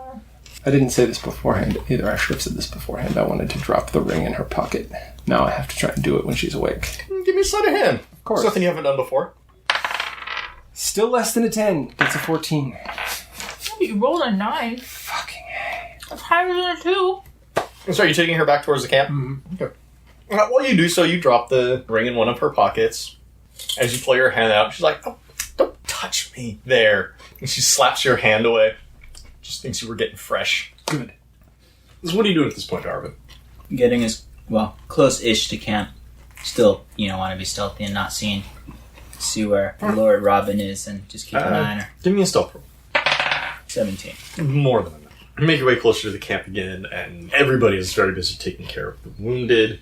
I didn't say this beforehand. Either I should have said this beforehand. I wanted to drop the ring in her pocket. Now I have to try and do it when she's awake. Give me a sleight of hand. Of course. It's nothing you haven't done before. Still less than a 10. It's a 14. You rolled a 9. Fucking A. That's higher than a 2. So are you taking her back towards the camp? Mm-hmm. Okay. While you do so, you drop the ring in one of her pockets. As you pull your hand out, she's like, "Oh, don't touch me there." And she slaps your hand away. Just thinks you were getting fresh. Good. So what are you doing at this point, Darvin? Getting as, close-ish to camp. Still, want to be stealthy and not seen. See where Lord Robin is and just keep an eye on her. Give me a stealth roll. 17. More than enough. You make your way closer to the camp again, and everybody is very busy taking care of the wounded.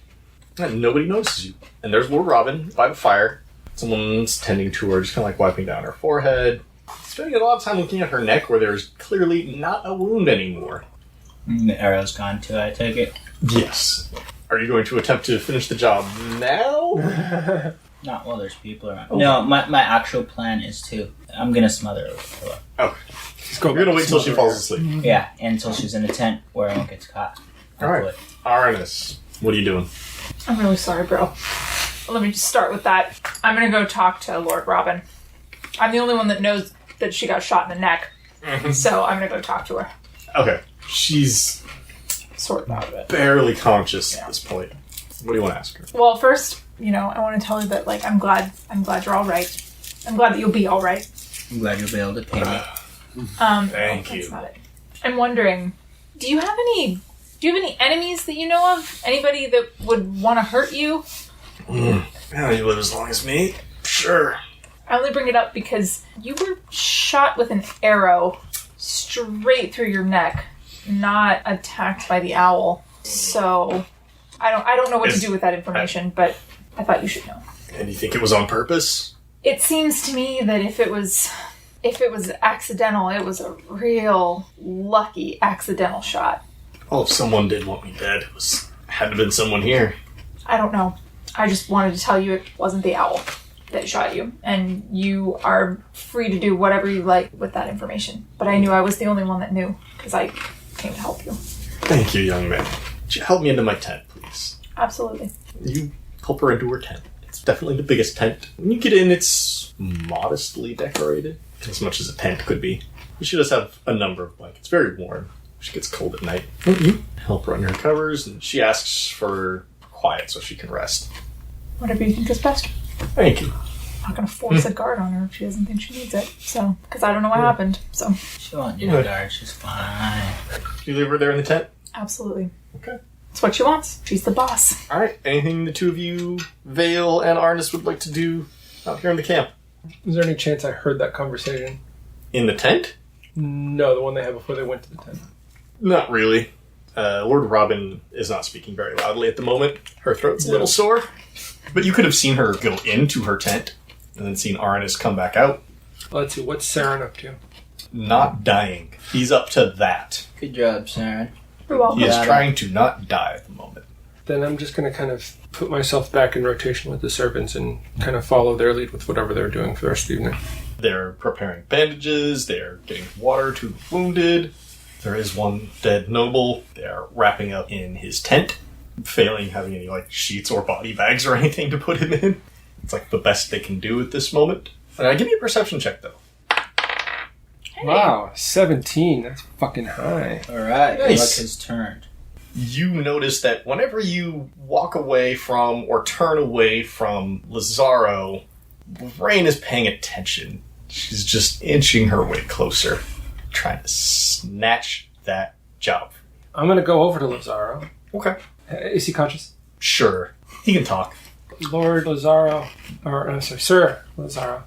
And nobody notices you. And there's Lord Robin by the fire. Someone's tending to her, just kind of like wiping down her forehead. Spending a lot of time looking at her neck where there's clearly not a wound anymore. The arrow's gone too, I take it. Yes. Are you going to attempt to finish the job now? Not while there's people around. Oh. No, my actual plan is I'm going to smother her with a pillow. Oh. You're going to wait till she falls asleep. Yeah, until she's in a tent where I won't get caught. Alright. Arannis, what are you doing? I'm really sorry, bro. Let me just start with that. I'm gonna go talk to Lord Robin. I'm the only one that knows that she got shot in the neck. So I'm gonna go talk to her. Okay. She's Sort of out of it. barely conscious at this point. What do you want to ask her? Well, first, I want to tell you that, I'm glad you're all right. I'm glad that you'll be all right. I'm glad you'll be able to pay me. Thank you. That's not it. I'm wondering, do you have any enemies that you know of? Anybody that would want to hurt you? Yeah, you live as long as me. Sure. I only bring it up because you were shot with an arrow straight through your neck, not attacked by the owl. So I don't know what to do with that information, but I thought you should know. And you think it was on purpose? It seems to me that if it was accidental, it was a real lucky accidental shot. Well, if someone did want me dead, had to have been someone here. I don't know. I just wanted to tell you it wasn't the owl that shot you, and you are free to do whatever you like with that information. But I knew I was the only one that knew, because I came to help you. Thank you, young man. Would you help me into my tent, please? Absolutely. You help her into her tent. It's definitely the biggest tent. When you get in, it's modestly decorated, as much as a tent could be. She does have a number of blankets. Very warm. She gets cold at night. You help her under her covers, and she asks for quiet so she can rest. Whatever you think is best. Thank you. I'm not going to force a guard on her if she doesn't think she needs it. So, because I don't know what happened. So, She won't need a guard. She's fine. You leave her there in the tent? absolutely. Okay. It's what she wants. She's the boss. All right. Anything the two of you, Vale and Arannis, would like to do out here in the camp? Is there any chance I heard that conversation? In the tent? No, the one they had before they went to the tent. Not really. Lord Robin is not speaking very loudly at the moment. Her throat's a little sore. But you could have seen her go into her tent and then seen Arannis come back out. Let's see, what's Saren up to? Not dying. He's up to that. Good job, Saren. You're welcome. He is Yeah. trying to not die at the moment. Then I'm just going to kind of put myself back in rotation with the servants and kind of follow their lead with whatever they're doing for the rest of the evening. They're preparing bandages. They're getting water to the wounded. There is one dead noble. They're wrapping up in his tent, failing having any sheets or body bags or anything to put him in. It's the best they can do at this moment. Give me a perception check though. Hey. Wow, 17. That's fucking high. Alright, Nice. luck has turned. You notice that whenever you walk away from or turn away from Lazaro, Lorraine is paying attention. She's just inching her way closer, trying to snatch that job. I'm going to go over to Lazaro. Okay. Is he conscious? Sure. He can talk. Lord Lazaro, or I'm sorry, Sir Lazaro,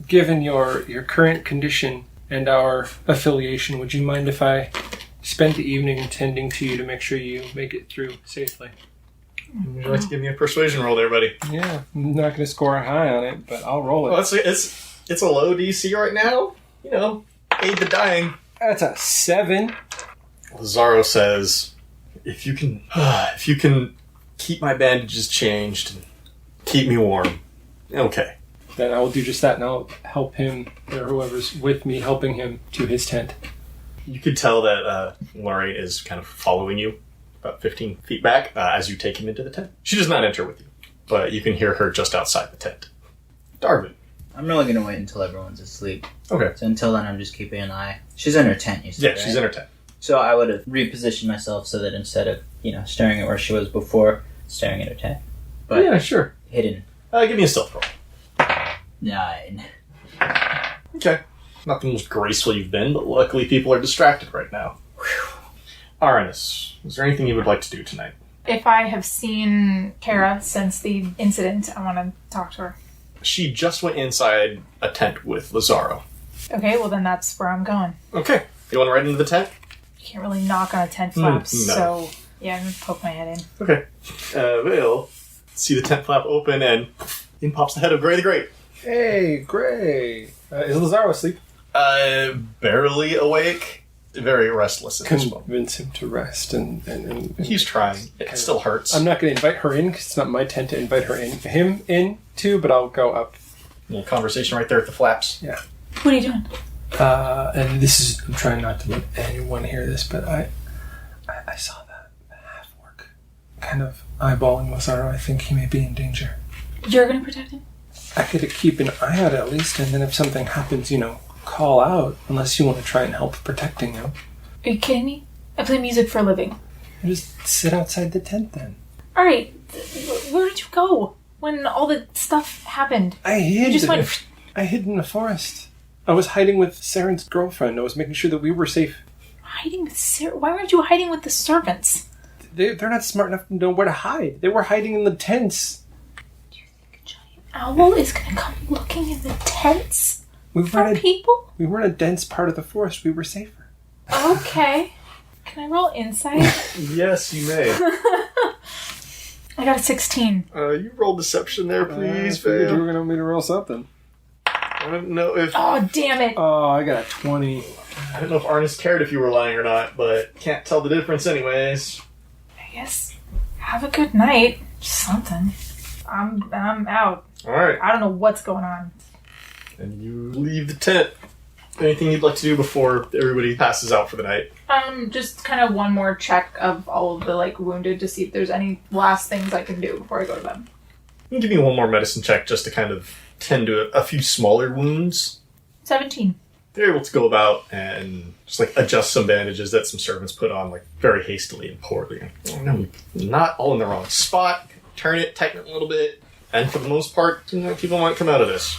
given your current condition and our affiliation, would you mind if I spent the evening tending to you to make sure you make it through safely? Would you like to give me a persuasion roll there, buddy? Yeah, I'm not going to score a high on it, but I'll roll it. Well, it's a low DC right now. Aid the dying. That's a 7. Lazaro says, if you can keep my bandages changed and keep me warm, okay. Then I will do just that, and I'll help him, or whoever's with me, helping him to his tent. You could tell that Lorraine is kind of following you about 15 feet back as you take him into the tent. She does not enter with you, but you can hear her just outside the tent. Darvin. I'm really going to wait until everyone's asleep. Okay. So until then, I'm just keeping an eye. She's in her tent, you said, Yeah, right? she's in her tent. So I would have repositioned myself so that instead of, staring at where she was before, staring at her tent. But Yeah, sure. hidden. Give me a stealth roll. 9. Okay. Not the most graceful you've been, but luckily people are distracted right now. Arannis, is there anything you would like to do tonight? If I have seen Kara since the incident, I want to talk to her. She just went inside a tent with Lazaro. Okay, well then that's where I'm going. Okay. You want right into the tent? You can't really knock on a tent flaps, no. so yeah, I'm gonna poke my head in. Okay. Vale, see the tent flap open and in pops the head of Gray the Great. Hey, Gray! Is Lazaro asleep? Barely awake. Very restless at this moment. Convince him to rest, and He's trying. It still hurts. I'm not going to invite her in, because it's not my tent to invite him in too, but I'll go up. Little conversation right there at the flaps. Yeah. What are you doing? And this is, I'm trying not to let anyone hear this, but I saw that half-orc kind of eyeballing Lazaro. I think he may be in danger. You're gonna protect him? I could keep an eye out at least, and then if something happens, call out, unless you want to try and help protecting him. Are you kidding me? I play music for a living. Just sit outside the tent then. Alright, where did you go when all the stuff happened? I hid. You just went... I hid in the forest. I was hiding with Saren's girlfriend. I was making sure that we were safe. Hiding with Sarah? Why weren't you hiding with the servants? They're not smart enough to know where to hide. They were hiding in the tents. owl is gonna come looking in the tents We for were people? we were in a dense part of the forest. We were safer. Okay. Can I roll insight? Yes, you may. I got a 16. You roll deception there, please, I figured you Vale. were gonna want me to roll something. I don't know if Oh, damn it. Oh, I got a 20. I don't know if Arannis cared if you were lying or not, but can't tell the difference anyways. I guess have a good night. Something. I'm out. Alright. I don't know what's going on. And you leave the tent. Anything you'd like to do before everybody passes out for the night? Just kind of one more check of all of the, like, wounded to see if there's any last things I can do before I go to bed. You can give me one more medicine check just to kind of tend to a few smaller wounds. 17. They're able to go about and just like adjust some bandages that some servants put on like very hastily and poorly. Oh, no, not all in the wrong spot. Turn it, tighten it a little bit, and for the most part, people might come out of this.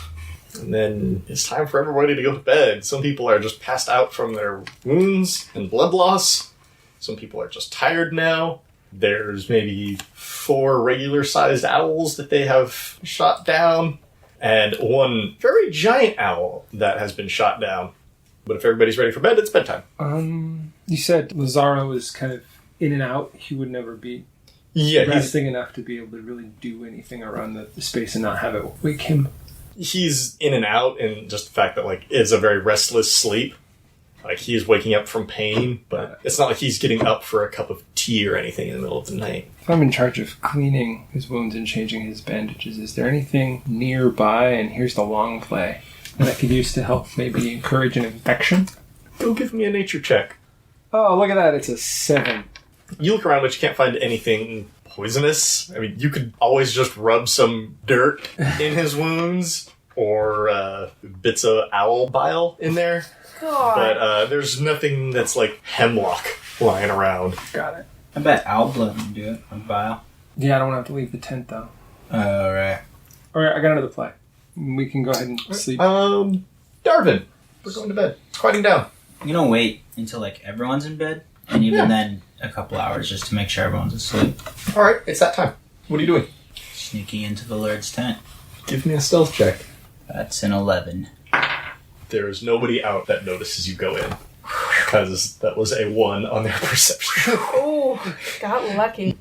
And then it's time for everybody to go to bed. Some people are just passed out from their wounds and blood loss. Some people are just tired now. There's maybe 4 regular-sized owls that they have shot down, and 1 very giant owl that has been shot down. But if everybody's ready for bed, it's bedtime. You said Lazaro is kind of in and out. He would never be Yeah, resting enough to be able to really do anything around the space and not have it wake him. he's in and out, and just the fact that like it's a very restless sleep. Like he is waking up from pain, but it's not like he's getting up for a cup of tea or anything in the middle of the night. If I'm in charge of cleaning his wounds and changing his bandages, is there anything nearby, and here's the long play, that I could use to help maybe encourage an infection? Go give me a nature check. Oh, look at that, it's a 7. You look around, but you can't find anything poisonous. I mean, you could always just rub some dirt in his wounds, or bits of owl bile in there. God. But there's nothing that's like hemlock lying around. Got it. I bet owl blood would do it on bile. Yeah, I don't have to leave the tent, though. Oh, right. Alright, I got another play. We can go ahead and sleep. Darvin, we're going to bed. It's quieting down. I'm gonna wait until like everyone's in bed, and even then a couple hours just to make sure everyone's asleep. All right, it's that time. What are you doing? Sneaking into the Lord's tent. Give me a stealth check. That's an 11. There is nobody out that notices you go in, because that was a 1 on their perception. Oh, got lucky.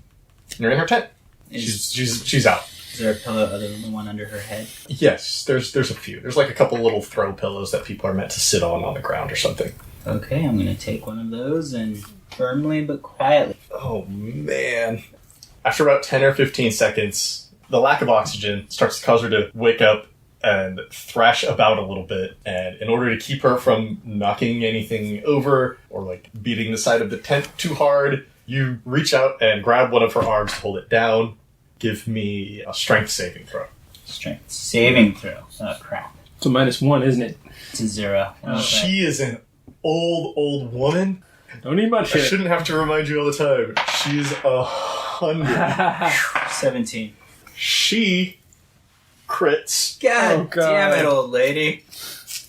You're in her tent. She's out. Is there a pillow other than the one under her head? Yes, there's a few. There's like a couple little throw pillows that people are meant to sit on the ground or something. Okay, I'm gonna take one of those and firmly but quietly. Oh man! After about 10 or 15 seconds, the lack of oxygen starts to cause her to wake up and thrash about a little bit, and in order to keep her from knocking anything over or like beating the side of the tent too hard, you reach out and grab one of her arms to hold it down. Give me a strength saving throw. Strength saving throw. Oh crap. It's a -1, isn't it? It's a 0. Okay. She is an old woman. Don't need much I here. shouldn't have to remind you all the time. She's 100. 17. She crits God, Oh, God. damn it, old lady.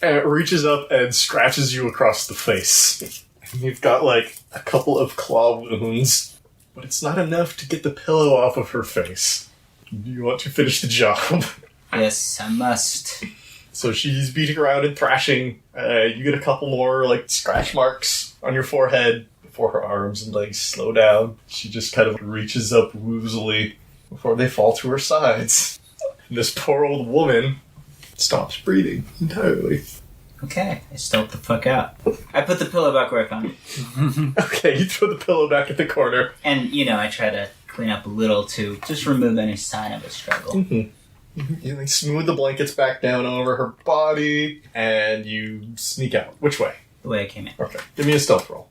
and reaches up and scratches you across the face. You've got like a couple of claw wounds, but it's not enough to get the pillow off of her face. You want to finish the job. Yes, I must. So she's beating around and thrashing. You get a couple more like scratch marks on your forehead before her arms and legs slow down. She just kind of reaches up woozily before they fall to her sides. And this poor old woman stops breathing entirely. Okay, I stealth the fuck out. I put the pillow back where I found it. Okay, you throw the pillow back at the corner. And, I try to clean up a little to just remove any sign of a struggle. Mm-hmm. You like, smooth the blankets back down over her body, and you sneak out. Which way? The way I came in. Okay, give me a stealth roll.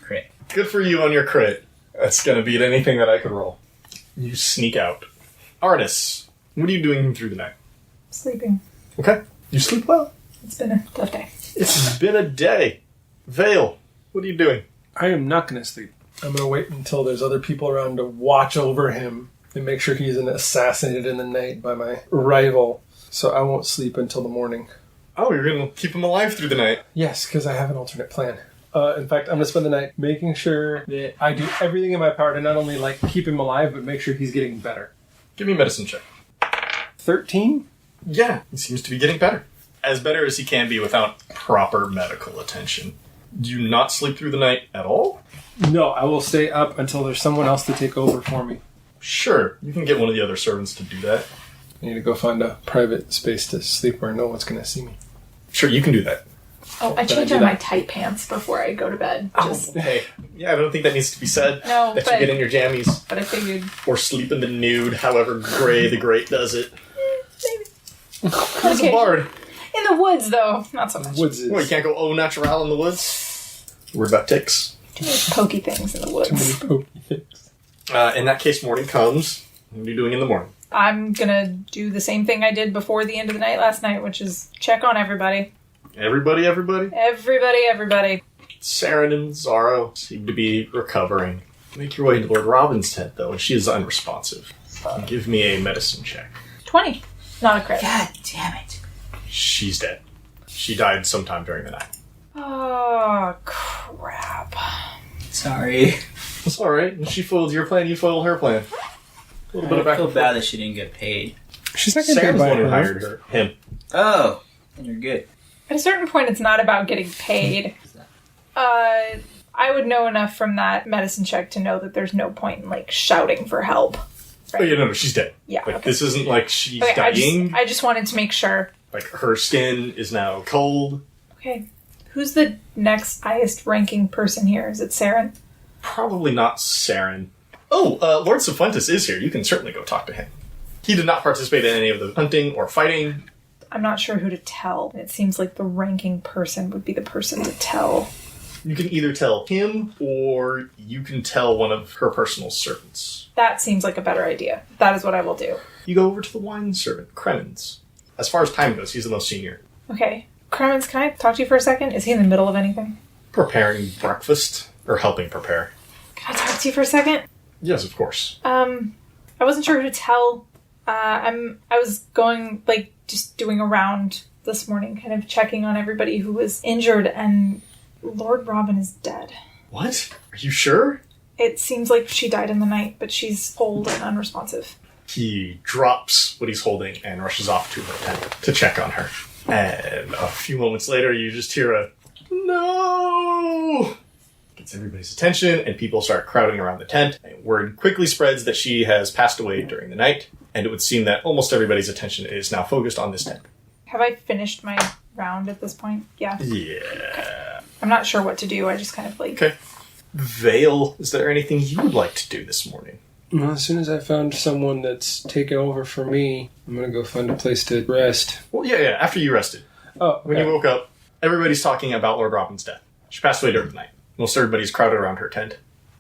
Crit. Good for you on your crit. That's gonna beat anything that I could roll. You sneak out. Arannis, what are you doing through the night? Sleeping. Okay, you sleep well. It's been a tough day. It's been a day. Vale, what are you doing? I am not going to sleep. I'm going to wait until there's other people around to watch over him and make sure he isn't assassinated in the night by my rival. So I won't sleep until the morning. Oh, you're gonna keep him alive through the night. Yes, because I have an alternate plan. In fact, I'm going to spend the night making sure that I do everything in my power to not only keep him alive, but make sure he's getting better. Give me a medicine check. 13? Yeah, he seems to be getting better. As better as he can be without proper medical attention. Do you not sleep through the night at all? No, I will stay up until there's someone else to take over for me. Sure, you can get one of the other servants to do that. I need to go find a private space to sleep where no one's going to see me. Sure, you can do that. Oh, I change out my tight pants before I go to bed. Just, Hey, yeah, I don't think that needs to be said. No, that but- you get in your jammies. but I figured Or sleep in the nude, however Gray the Great does it. maybe. He's a bard. In the woods, though, not so much. Woods is Well, you can't go au natural in the woods? Worried about ticks? Too many pokey things in the too woods. many pokey things. In that case, morning comes. What are you doing in the morning? I'm gonna do the same thing I did before the end of the night last night, which is check on everybody. Everybody? Everybody. Saren and Zaro seem to be recovering. Make your way into Lord Robin's tent, though, and she is unresponsive. Give me a medicine check. 20. Not a crit. God damn it. She's dead. She died sometime during the night. Oh, crap. Sorry. It's alright. She foiled your plan, you foiled her plan. A little bit of I back feel and bad forth. that she didn't get paid. She's not getting Saren's paid the by one who her. hired her. Him. Oh, then you're good. At a certain point, it's not about getting paid. I would know enough from that medicine check to know that there's no point in, like, shouting for help. Oh, yeah, no, she's dead. Yeah, Like, okay. this isn't like she's Okay, dying. I just wanted to make sure. Like, her skin is now cold. Okay, who's the next highest ranking person here? Is it Saren? Probably not Saren. Oh, Lord Cifuentes is here. You can certainly go talk to him. He did not participate in any of the hunting or fighting. I'm not sure who to tell. It seems like the ranking person would be the person to tell. You can either tell him or you can tell one of her personal servants. That seems like a better idea. That is what I will do. You go over to the wine servant, Kremens. As far as time goes, he's the most senior. Okay. Kremens, can I talk to you for a second? Is he in the middle of anything? Preparing breakfast, or helping prepare. Can I talk to you for a second? Yes, of course. I wasn't sure who to tell. I was going, like, just doing a round this morning, kind of checking on everybody who was injured, and Lord Robin is dead. What? Are you sure? It seems like she died in the night, but she's cold and unresponsive. He drops what he's holding and rushes off to her tent to check on her. And a few moments later, you just hear a "No!" Gets everybody's attention, and people start crowding around the tent. And word quickly spreads that she has passed away during the night, and it would seem that almost everybody's attention is now focused on this tent. Have I finished my round at this point? Yeah. Yeah. I'm not sure what to do. I just kind of, like... Okay. Vale, is there anything you would like to do this morning? Well, as soon as I found someone that's taken over for me, I'm going to go find a place to rest. Well, yeah, after you rested. Oh, When you woke up, everybody's talking about Lord Robin's death. She passed away during the night. Most everybody's crowded around her tent.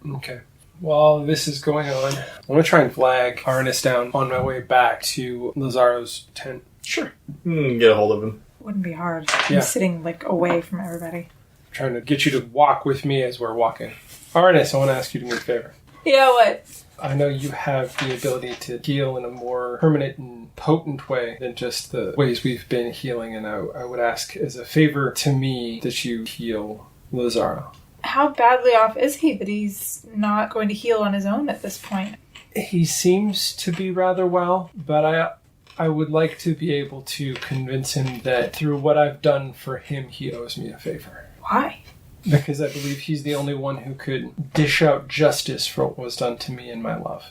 Okay. While this is going on, I'm going to try and flag Arannis down on my way back to Lazaro's tent. Sure. Get a hold of him. Wouldn't be hard. Yeah. I'm sitting, like, away from everybody. Trying to get you to walk with me as we're walking. Arannis, I want to ask you to do me a favor. Yeah, what? I know you have the ability to heal in a more permanent and potent way than just the ways we've been healing, and I would ask as a favor to me that you heal Lazaro. How badly off is he that he's not going to heal on his own at this point? He seems to be rather well, but I would like to be able to convince him that through what I've done for him, he owes me a favor. Why? Because I believe he's the only one who could dish out justice for what was done to me and my love.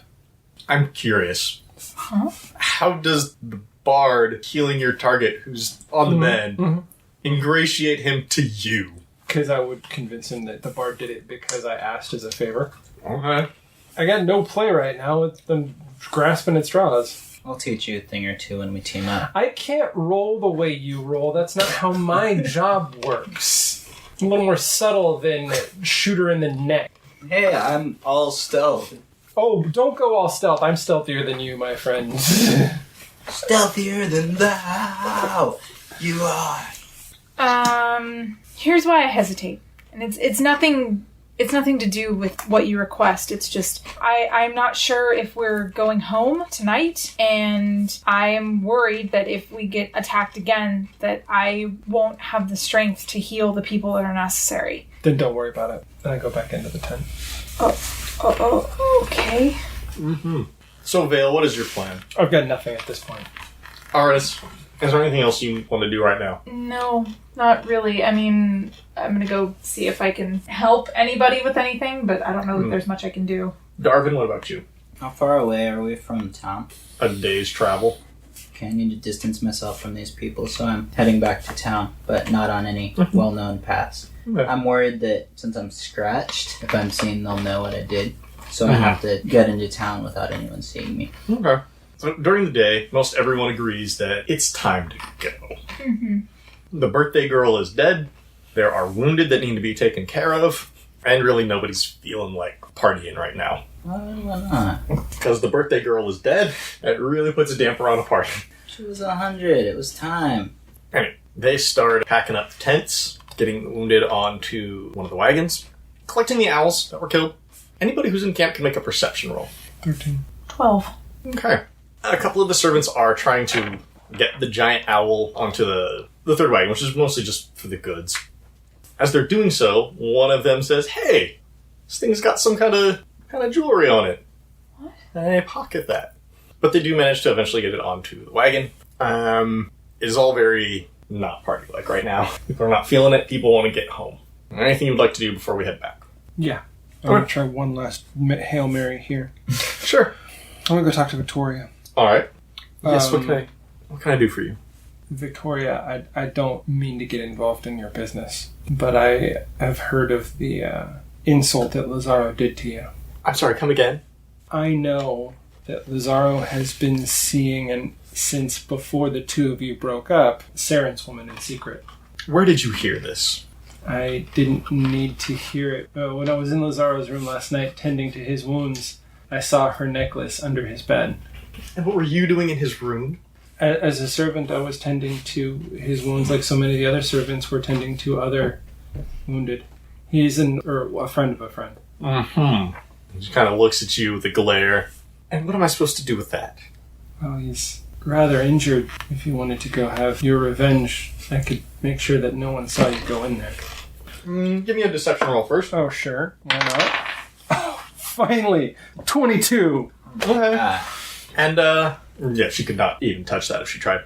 I'm curious. Huh? How does the bard healing your target, who's on the bed, ingratiate him to you? Because I would convince him that the bard did it because I asked as a favor. Okay. I got no play right now. I'm grasping at straws. I'll teach you a thing or two when we team up. I can't roll the way you roll. That's not how my job works. I'm a little more subtle than shoot her in the neck. Hey, I'm all stealth. Oh, don't go all stealth. I'm stealthier than you, my friend. Stealthier than thou you are. Here's why I hesitate. And it's nothing to do with what you request. It's just I'm not sure if we're going home tonight, and I am worried that if we get attacked again, that I won't have the strength to heal the people that are necessary. Then don't worry about it. Then I go back into the tent. Oh, okay. So, Vale, what is your plan? I've got nothing at this point. Arannis, is there anything else you want to do right now? No, not really. I mean, I'm gonna go see if I can help anybody with anything, but I don't know if there's much I can do. Darvin, what about you? How far away are we from town? A day's travel. Okay, I need to distance myself from these people, so I'm heading back to town, but not on any well-known paths. Okay. I'm worried that since I'm scratched, if I'm seen, they'll know what I did. So I have to get into town without anyone seeing me. Okay. So during the day, most everyone agrees that it's time to go. Mm-hmm. The birthday girl is dead. There are wounded that need to be taken care of. And really nobody's feeling like partying right now. Why not? Because the birthday girl is dead, it really puts a damper on a party. She was 100. It was time. Anyway, they start packing up the tents, getting the wounded onto one of the wagons, collecting the owls that were killed. Anybody who's in camp can make a perception roll. 13. 12. Okay. A couple of the servants are trying to get the giant owl onto the third wagon, which is mostly just for the goods. As they're doing so, one of them says, "Hey, this thing's got some kind of jewelry on it." What? And they pocket that. But they do manage to eventually get it onto the wagon. It is all very not party-like right now. People are not feeling it. People want to get home. Anything you'd like to do before we head back? Yeah. I'm going to try one last Hail Mary here. Sure. I'm going to go talk to Victoria. All right. Yes, what can I do for you? Victoria, I don't mean to get involved in your business, but I have heard of the insult that Lazaro did to you. I'm sorry, come again? I know that Lazaro has been seeing, and since before the two of you broke up, Saren's woman in secret. Where did you hear this? I didn't need to hear it. When I was in Lazaro's room last night tending to his wounds, I saw her necklace under his bed. And what were you doing in his room? As a servant, I was tending to his wounds like so many of the other servants were tending to other wounded. He's a friend of a friend. Mm-hmm. He just kind of looks at you with a glare. And what am I supposed to do with that? Well, he's rather injured. If you wanted to go have your revenge, I could make sure that no one saw you go in there. Give me a deception roll first. Oh, sure. Why not? Oh, finally! 22! Okay. And, yeah, she could not even touch that if she tried.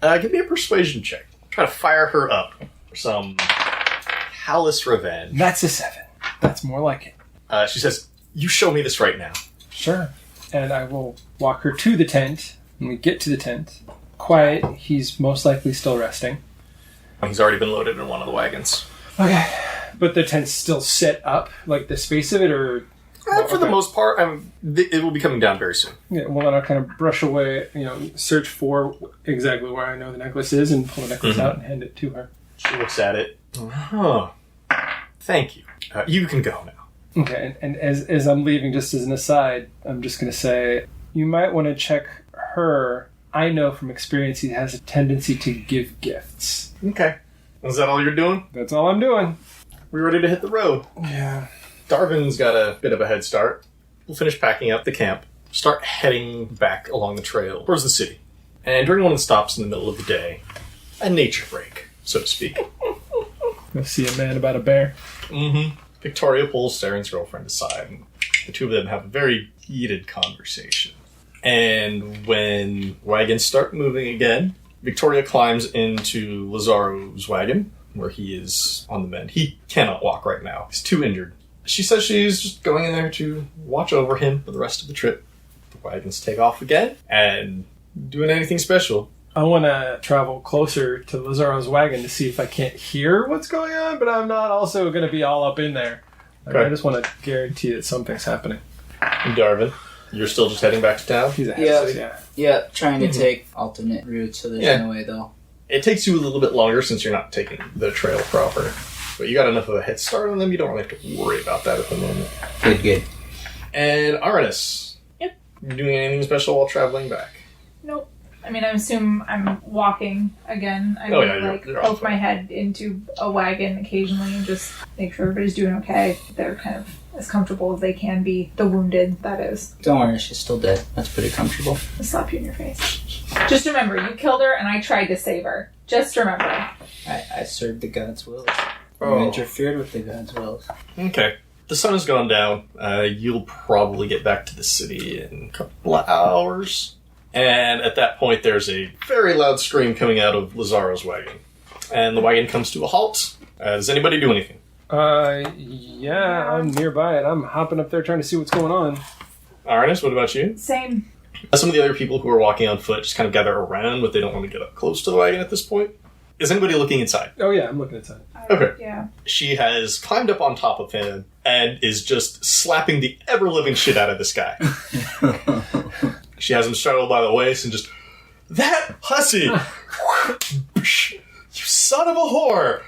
Give me a persuasion check. Try to fire her up for some callous revenge. That's a 7. That's more like it. She says, "You show me this right now." Sure. And I will walk her to the tent. When we get to the tent, quiet, he's most likely still resting. He's already been loaded in one of the wagons. Okay. But the tent's still set up, like the space of it, or... For the most part, it will be coming down very soon. Yeah, well, then I'll kind of brush away, search for exactly where I know the necklace is and pull the necklace out and hand it to her. She looks at it. Huh. Thank you. You can go now. Okay, and as I'm leaving, just as an aside, I'm just going to say, you might want to check her. I know from experience he has a tendency to give gifts. Okay. Is that all you're doing? That's all I'm doing. We ready to hit the road? Yeah. Darvin's got a bit of a head start. We'll finish packing up the camp, start heading back along the trail towards the city. And during one of the stops in the middle of the day, a nature break, so to speak. Go see a man about a bear. Mm-hmm. Victoria pulls Saren's girlfriend aside, and the two of them have a very heated conversation. And when wagons start moving again, Victoria climbs into Lazaro's wagon, where he is on the mend. He cannot walk right now. He's too injured. She says she's just going in there to watch over him for the rest of the trip. The wagons take off again, and doing anything special. I want to travel closer to Lazaro's wagon to see if I can't hear what's going on, but I'm not also going to be all up in there. Like, Okay. I just want to guarantee that something's happening. And Darvin, you're still just heading back to town? He's a Yeah. city, yeah. Yeah, trying to take alternate routes, so there's Yeah. no way though. It takes you a little bit longer since you're not taking the trail proper. But you got enough of a head start on them, you don't really have to worry about that at the moment. Good. And Arannis. Yep. You doing anything special while traveling back? Nope. I mean, I assume I'm walking again. I Oh, would, yeah, you're poke fine. my head into a wagon occasionally and just make sure everybody's doing okay. They're kind of as comfortable as they can be. The wounded, that is. Don't worry, she's still dead. That's pretty comfortable. I'll slap you in your face. Just remember, you killed her and I tried to save her. Just remember. I served the gods' wills. Oh. You interfered with the gods' wills. Okay. The sun has gone down. You'll probably get back to the city in a couple of hours. And at that point, there's a very loud scream coming out of Lazaro's wagon. And the wagon comes to a halt. Does anybody do anything? Yeah, I'm nearby and I'm hopping up there trying to see what's going on. Arannis, what about you? Same. Some of the other people who are walking on foot just kind of gather around, but they don't want to get up close to the wagon at this point. Is anybody looking inside? Oh yeah, I'm looking inside. Okay. Yeah. She has climbed up on top of him and is just slapping the ever-living shit out of this guy. She has him straddled by the waist and just, that hussy! You son of a whore!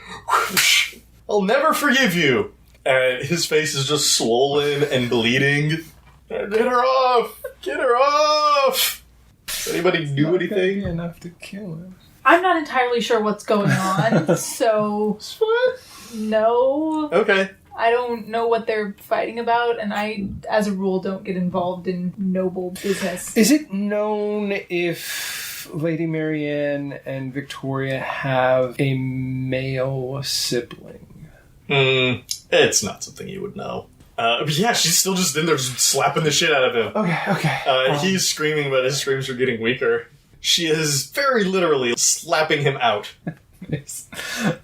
I'll never forgive you! And his face is just swollen and bleeding. Get her off! Get her off! Does anybody do anything? Be enough to kill him. I'm not entirely sure what's going on, so What? no. Okay. I don't know what they're fighting about, and I, as a rule, don't get involved in noble business. Is it known if Lady Marianne and Victoria have a male sibling? It's not something you would know. But yeah, she's still just in there just slapping the shit out of him. Okay. He's screaming, but his screams are getting weaker. She is very literally slapping him out.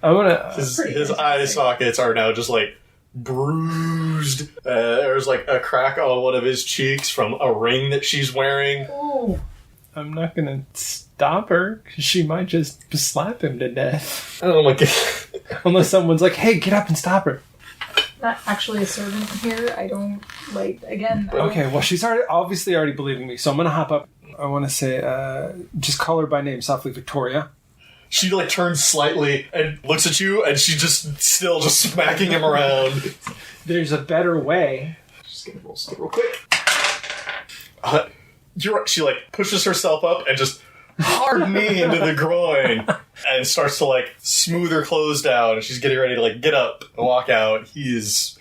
I wanna. His eye sockets are now just like bruised. There's like a crack on one of his cheeks from a ring that she's wearing. Ooh. I'm not gonna stop her because she might just slap him to death. Oh my god. Unless someone's like, "Hey, get up and stop her." Not actually a servant here. I don't, again. I don't- Okay, well, she's obviously already believing me, so I'm gonna hop up. I want to say, just call her by name softly, Victoria. She like turns slightly and looks at you, and she's just still just smacking him around. There's a better way. Just gonna roll stuff real quick. You're right. She like pushes herself up and just hard knee into the groin and starts to like smooth her clothes down, and she's getting ready to like get up and walk out. He is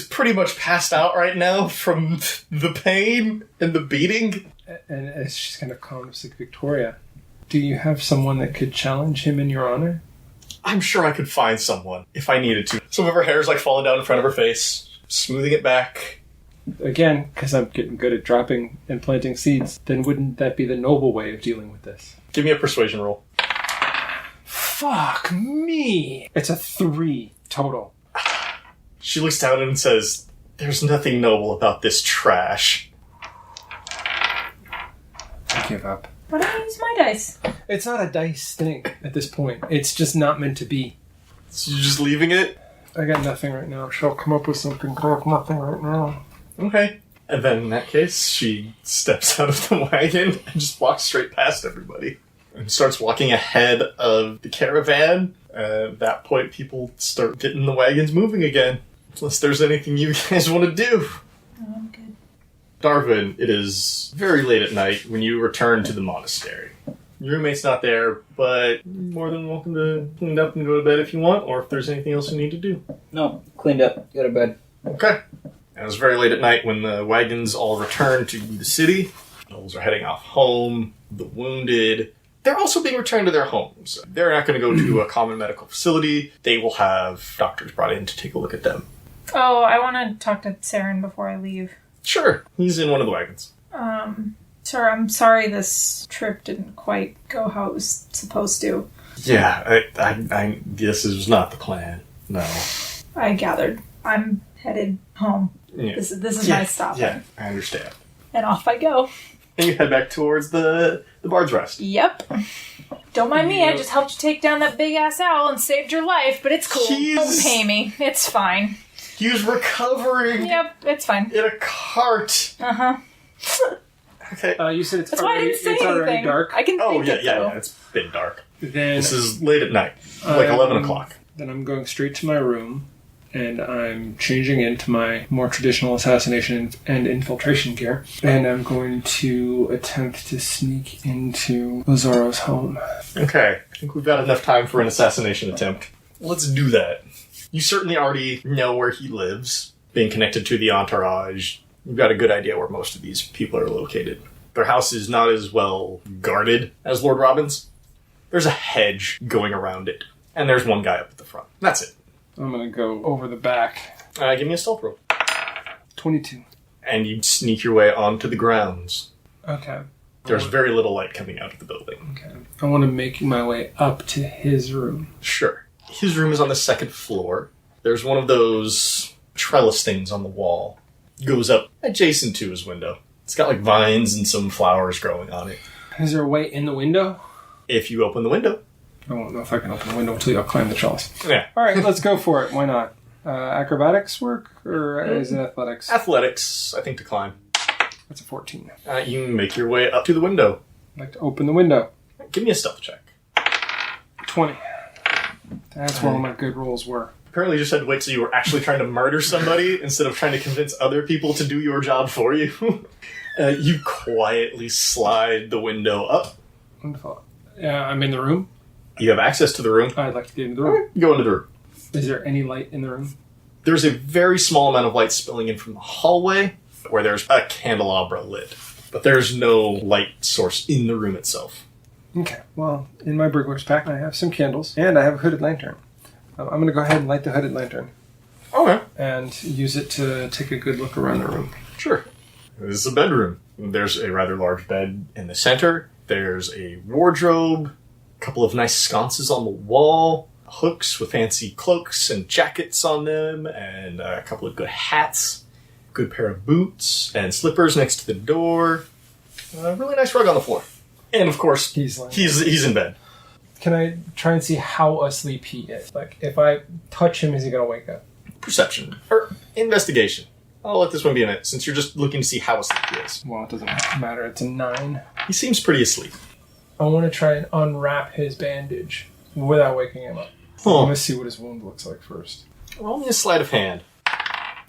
pretty much passed out right now from the pain and the beating. And as she's kind of calm, it's like, Victoria, do you have someone that could challenge him in your honor? I'm sure I could find someone if I needed to. Some of her hair's like falling down in front of her face, smoothing it back. Again, because I'm getting good at dropping and planting seeds, then wouldn't that be the noble way of dealing with this? Give me a persuasion roll. Fuck me! It's a 3 total. She looks down and says, "There's nothing noble about this trash." I give up. Why don't I use my dice? It's not a dice thing at this point. It's just not meant to be. So you're just leaving it? I got nothing right now. She'll come up with something. I have nothing right now. Okay. And then in that case, she steps out of the wagon and just walks straight past everybody. And starts walking ahead of the caravan. At that point, people start getting the wagons moving again. Unless there's anything you guys want to do. Oh, I'm good. Darvin, it is very late at night when you return to the monastery. Your roommate's not there, but you're more than welcome to clean up and go to bed if you want, or if there's anything else you need to do. No, cleaned up. Go to bed. Okay. And it was very late at night when the wagons all return to the city. Those are heading off home. The wounded, they're also being returned to their homes. They're not going to go to a common medical facility. They will have doctors brought in to take a look at them. Oh, I want to talk to Saren before I leave. Sure. He's in one of the wagons. Sir, I'm sorry this trip didn't quite go how it was supposed to. Yeah, I guess this was not the plan. No. I gathered. I'm headed home. Yeah. This is my stop. Yeah, I understand. And off I go. And you head back towards the Bard's Rest. Yep. Don't mind me, I just helped you take down that big-ass owl and saved your life, but it's cool. Don't pay me. It's fine. He was recovering Yep, it's fine. in a cart. Uh-huh. Okay. You said it's That's why I already, didn't say it's already anything. dark. I can Oh, think yeah, it, yeah, though. yeah. It's been dark. Then This is late at night. Like 11 o'clock. Then I'm going straight to my room, and I'm changing into my more traditional assassination and infiltration gear, and I'm going to attempt to sneak into Lazaro's home. Okay. I think we've got enough time for an assassination attempt. Let's do that. You certainly already know where he lives. Being connected to the entourage, you've got a good idea where most of these people are located. Their house is not as well guarded as Lord Robin's. There's a hedge going around it. And there's one guy up at the front. That's it. I'm going to go over the back. Give me a stealth roll. 22. And you sneak your way onto the grounds. Okay. There's very little light coming out of the building. Okay. I want to make my way up to his room. Sure. His room is on the second floor. There's one of those trellis things on the wall. Goes up adjacent to his window. It's got like vines and some flowers growing on it. Is there a way in the window? If you open the window. I won't know if I can open the window until I'll climb the trellis. Yeah. All right, let's go for it. Why not? Acrobatics work, or is it athletics? Athletics, I think, to climb. That's a 14. You make your way up to the window. I'd like to open the window. Give me a stealth check. 20. That's where all my good rolls were. Apparently you just had to wait till you were actually trying to murder somebody instead of trying to convince other people to do your job for you. You quietly slide the window up. Wonderful. I'm in the room. You have access to the room. I'd like to get into the room. Go into the room. Is there any light in the room? There's a very small amount of light spilling in from the hallway where there's a candelabra lit. But there's no light source in the room itself. Okay. Well, in my burglar's pack, I have some candles, and I have a hooded lantern. I'm going to go ahead and light the hooded lantern. Okay. And use it to take a good look around the room. Sure. This is a bedroom. There's a rather large bed in the center. There's a wardrobe, a couple of nice sconces on the wall, hooks with fancy cloaks and jackets on them, and a couple of good hats, good pair of boots, and slippers next to the door. A really nice rug on the floor. And of course, he's in bed. Can I try and see how asleep he is? Like, if I touch him, is he going to wake up? Perception. Or investigation. I'll let this one be in it, since you're just looking to see how asleep he is. Well, it doesn't matter. It's a 9. He seems pretty asleep. I want to try and unwrap his bandage without waking him up. Huh. I want to see what his wound looks like first. Roll me a sleight of hand.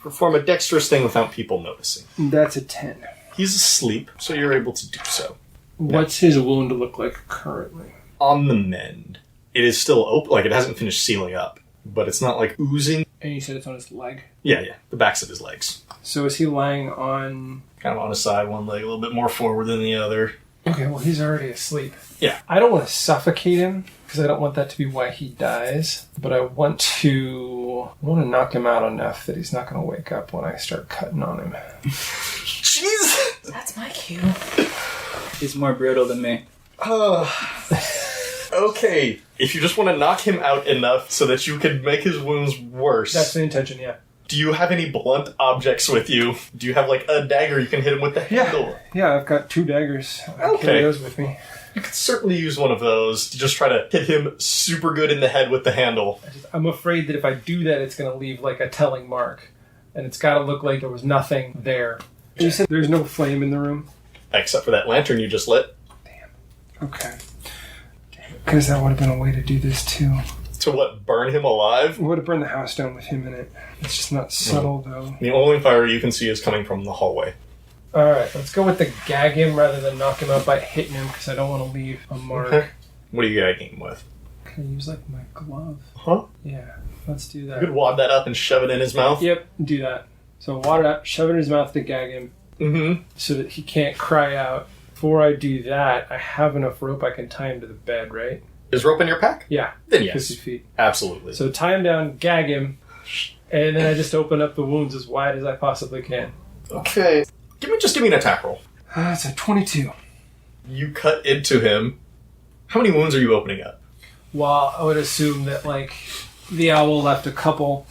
Perform a dexterous thing without people noticing. That's a 10. He's asleep, so you're able to do so. What's his wound look like currently? On the mend. It is still open, like it hasn't finished sealing up, but it's not like oozing. And you said it's on his leg? Yeah, the backs of his legs. So is he lying on... Kind of on his side, one leg a little bit more forward than the other. Okay, well, he's already asleep. Yeah. I don't want to suffocate him, because I don't want that to be why he dies. But I want to knock him out enough that he's not going to wake up when I start cutting on him. Jeez! That's my cue. He's more brutal than me. Okay. If you just want to knock him out enough so that you can make his wounds worse. That's the intention, yeah. Do you have any blunt objects with you? Do you have like a dagger you can hit him with the handle? Yeah, I've got 2 daggers. I Okay. carry those with me. You could certainly use one of those to just try to hit him super good in the head with the handle. I'm afraid that if I do that, it's going to leave like a telling mark. And it's got to look like there was nothing there. You said there's no flame in the room? Except for that lantern you just lit. Okay. Because that would have been a way to do this too. To what, burn him alive? We would have burned the house down with him in it. It's just not subtle though. The only fire you can see is coming from the hallway. Alright, let's go with the gag him rather than knock him out by hitting him because I don't want to leave a mark. Okay. What are you gagging him with? Can I use like my glove? Huh? Yeah, let's do You that. could wad that up and shove it in his mouth? Yep, do that. So wad it up, shove it in his mouth to gag him Mm-hmm. so that he can't cry out. Before I do that, I have enough rope I can tie him to the bed, right? Is rope in your pack? Yeah. Then yes. 50 feet. Absolutely. So tie him down, gag him, and then I just open up the wounds as wide as I possibly can. Okay. Give me an attack roll. It's a 22. You cut into him. How many wounds are you opening up? Well, I would assume that like the owl left a couple,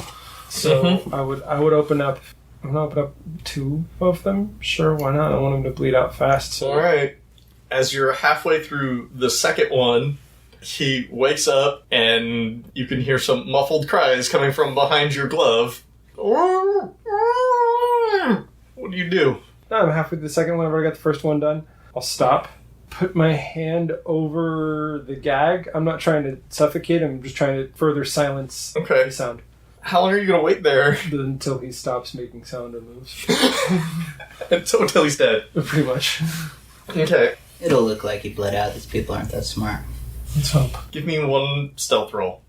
so I would open up. I'm gonna open up 2 of them. Sure, why not? I want him to bleed out fast. So. All right. As you're halfway through the second one, he wakes up and you can hear some muffled cries coming from behind your glove. What do you do? I'm halfway through the second one. I've already got the first one done. I'll stop. Put my hand over the gag. I'm not trying to suffocate him. I'm just trying to further silence Okay. the sound. How long are you going to wait there? Until he stops making sound or moves. Until he's dead. Pretty much. Okay. It'll look like he bled out. These people aren't that smart. Let's hope. Give me one stealth roll.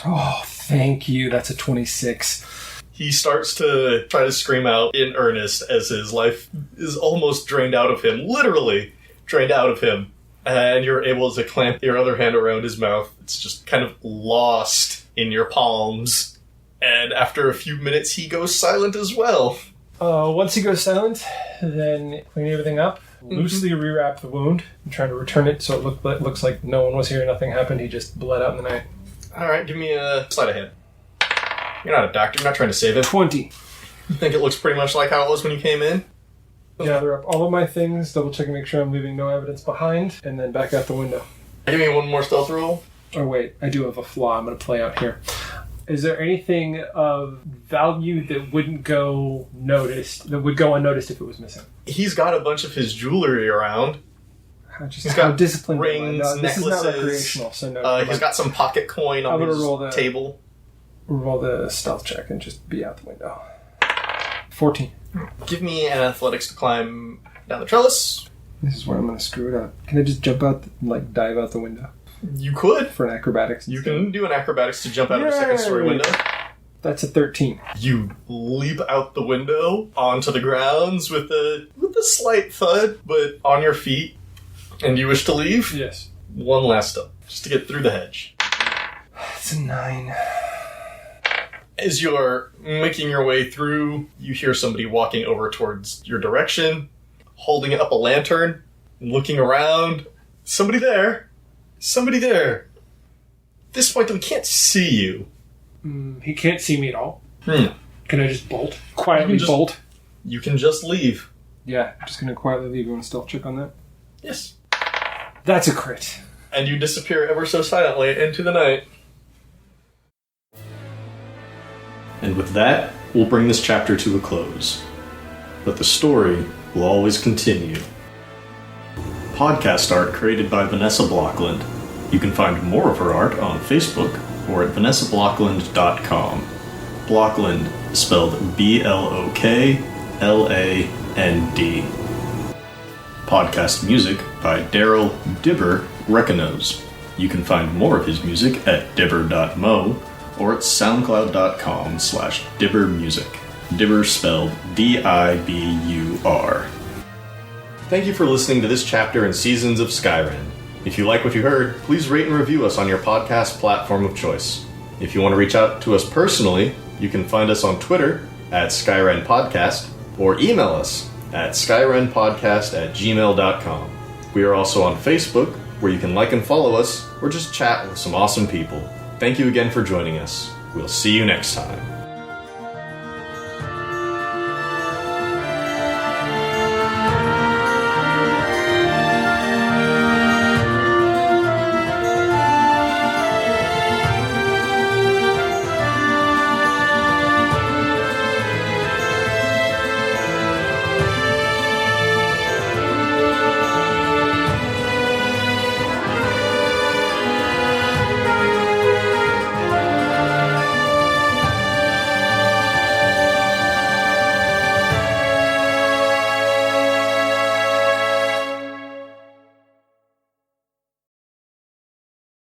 Oh, thank you. That's a 26. He starts to try to scream out in earnest as his life is almost drained out of him. Literally drained out of him. And you're able to clamp your other hand around his mouth. It's just kind of lost in your palms. And after a few minutes, he goes silent as well. Once he goes silent, then clean everything up, loosely rewrap the wound and try to return it so it looks like no one was here, nothing happened, he just bled out in the night. Alright, give me a sleight of hand. You're not a doctor, you're not trying to save it. 20. You think it looks pretty much like how it was when you came in? Gather up all of my things, double check and make sure I'm leaving no evidence behind, and then back out the window. Give me one more stealth roll. Oh wait, I do have a flaw I'm going to play out here. Is there anything of value that wouldn't go noticed, that would go unnoticed if it was missing? He's got a bunch of his jewelry around. He's got disciplined rings, no, this necklaces. is not recreational, so no. He's got some pocket coin on his table. Roll the stealth check and just be out the window. 14. Give me an athletics to climb down the trellis. This is where I'm going to screw it up. Can I just jump out, dive out the window? You could. For an acrobatics. You can do an acrobatics to jump out of a second story window. That's a 13. You leap out the window onto the grounds with a slight thud, but on your feet. And you wish to leave? Yes. One last step, just to get through the hedge. It's a 9. As you're making your way through, you hear somebody walking over towards your direction, holding up a lantern, looking around. Somebody there. Somebody there. At this point, we can't see you. He can't see me at all. Can I just bolt? Quietly bolt? You can just leave. Yeah, I'm just going to quietly leave. You want a stealth check on that? Yes. That's a crit. And you disappear ever so silently into the night. And with that, we'll bring this chapter to a close. But the story will always continue. Podcast art created by Vanessa Blockland. You can find more of her art on Facebook or at vanessablockland.com. Blockland spelled Blokland. Podcast music by Daryl Dibber Reconos. You can find more of his music at dibber.mo or at soundcloud.com/dibbermusic. Dibber spelled Dibur. Thank you for listening to this chapter in Seasons of Skyrend. If you like what you heard, please rate and review us on your podcast platform of choice. If you want to reach out to us personally, you can find us on Twitter at Skyrend Podcast or email us at skyrendpodcast@gmail.com. We are also on Facebook, where you can like and follow us or just chat with some awesome people. Thank you again for joining us. We'll see you next time.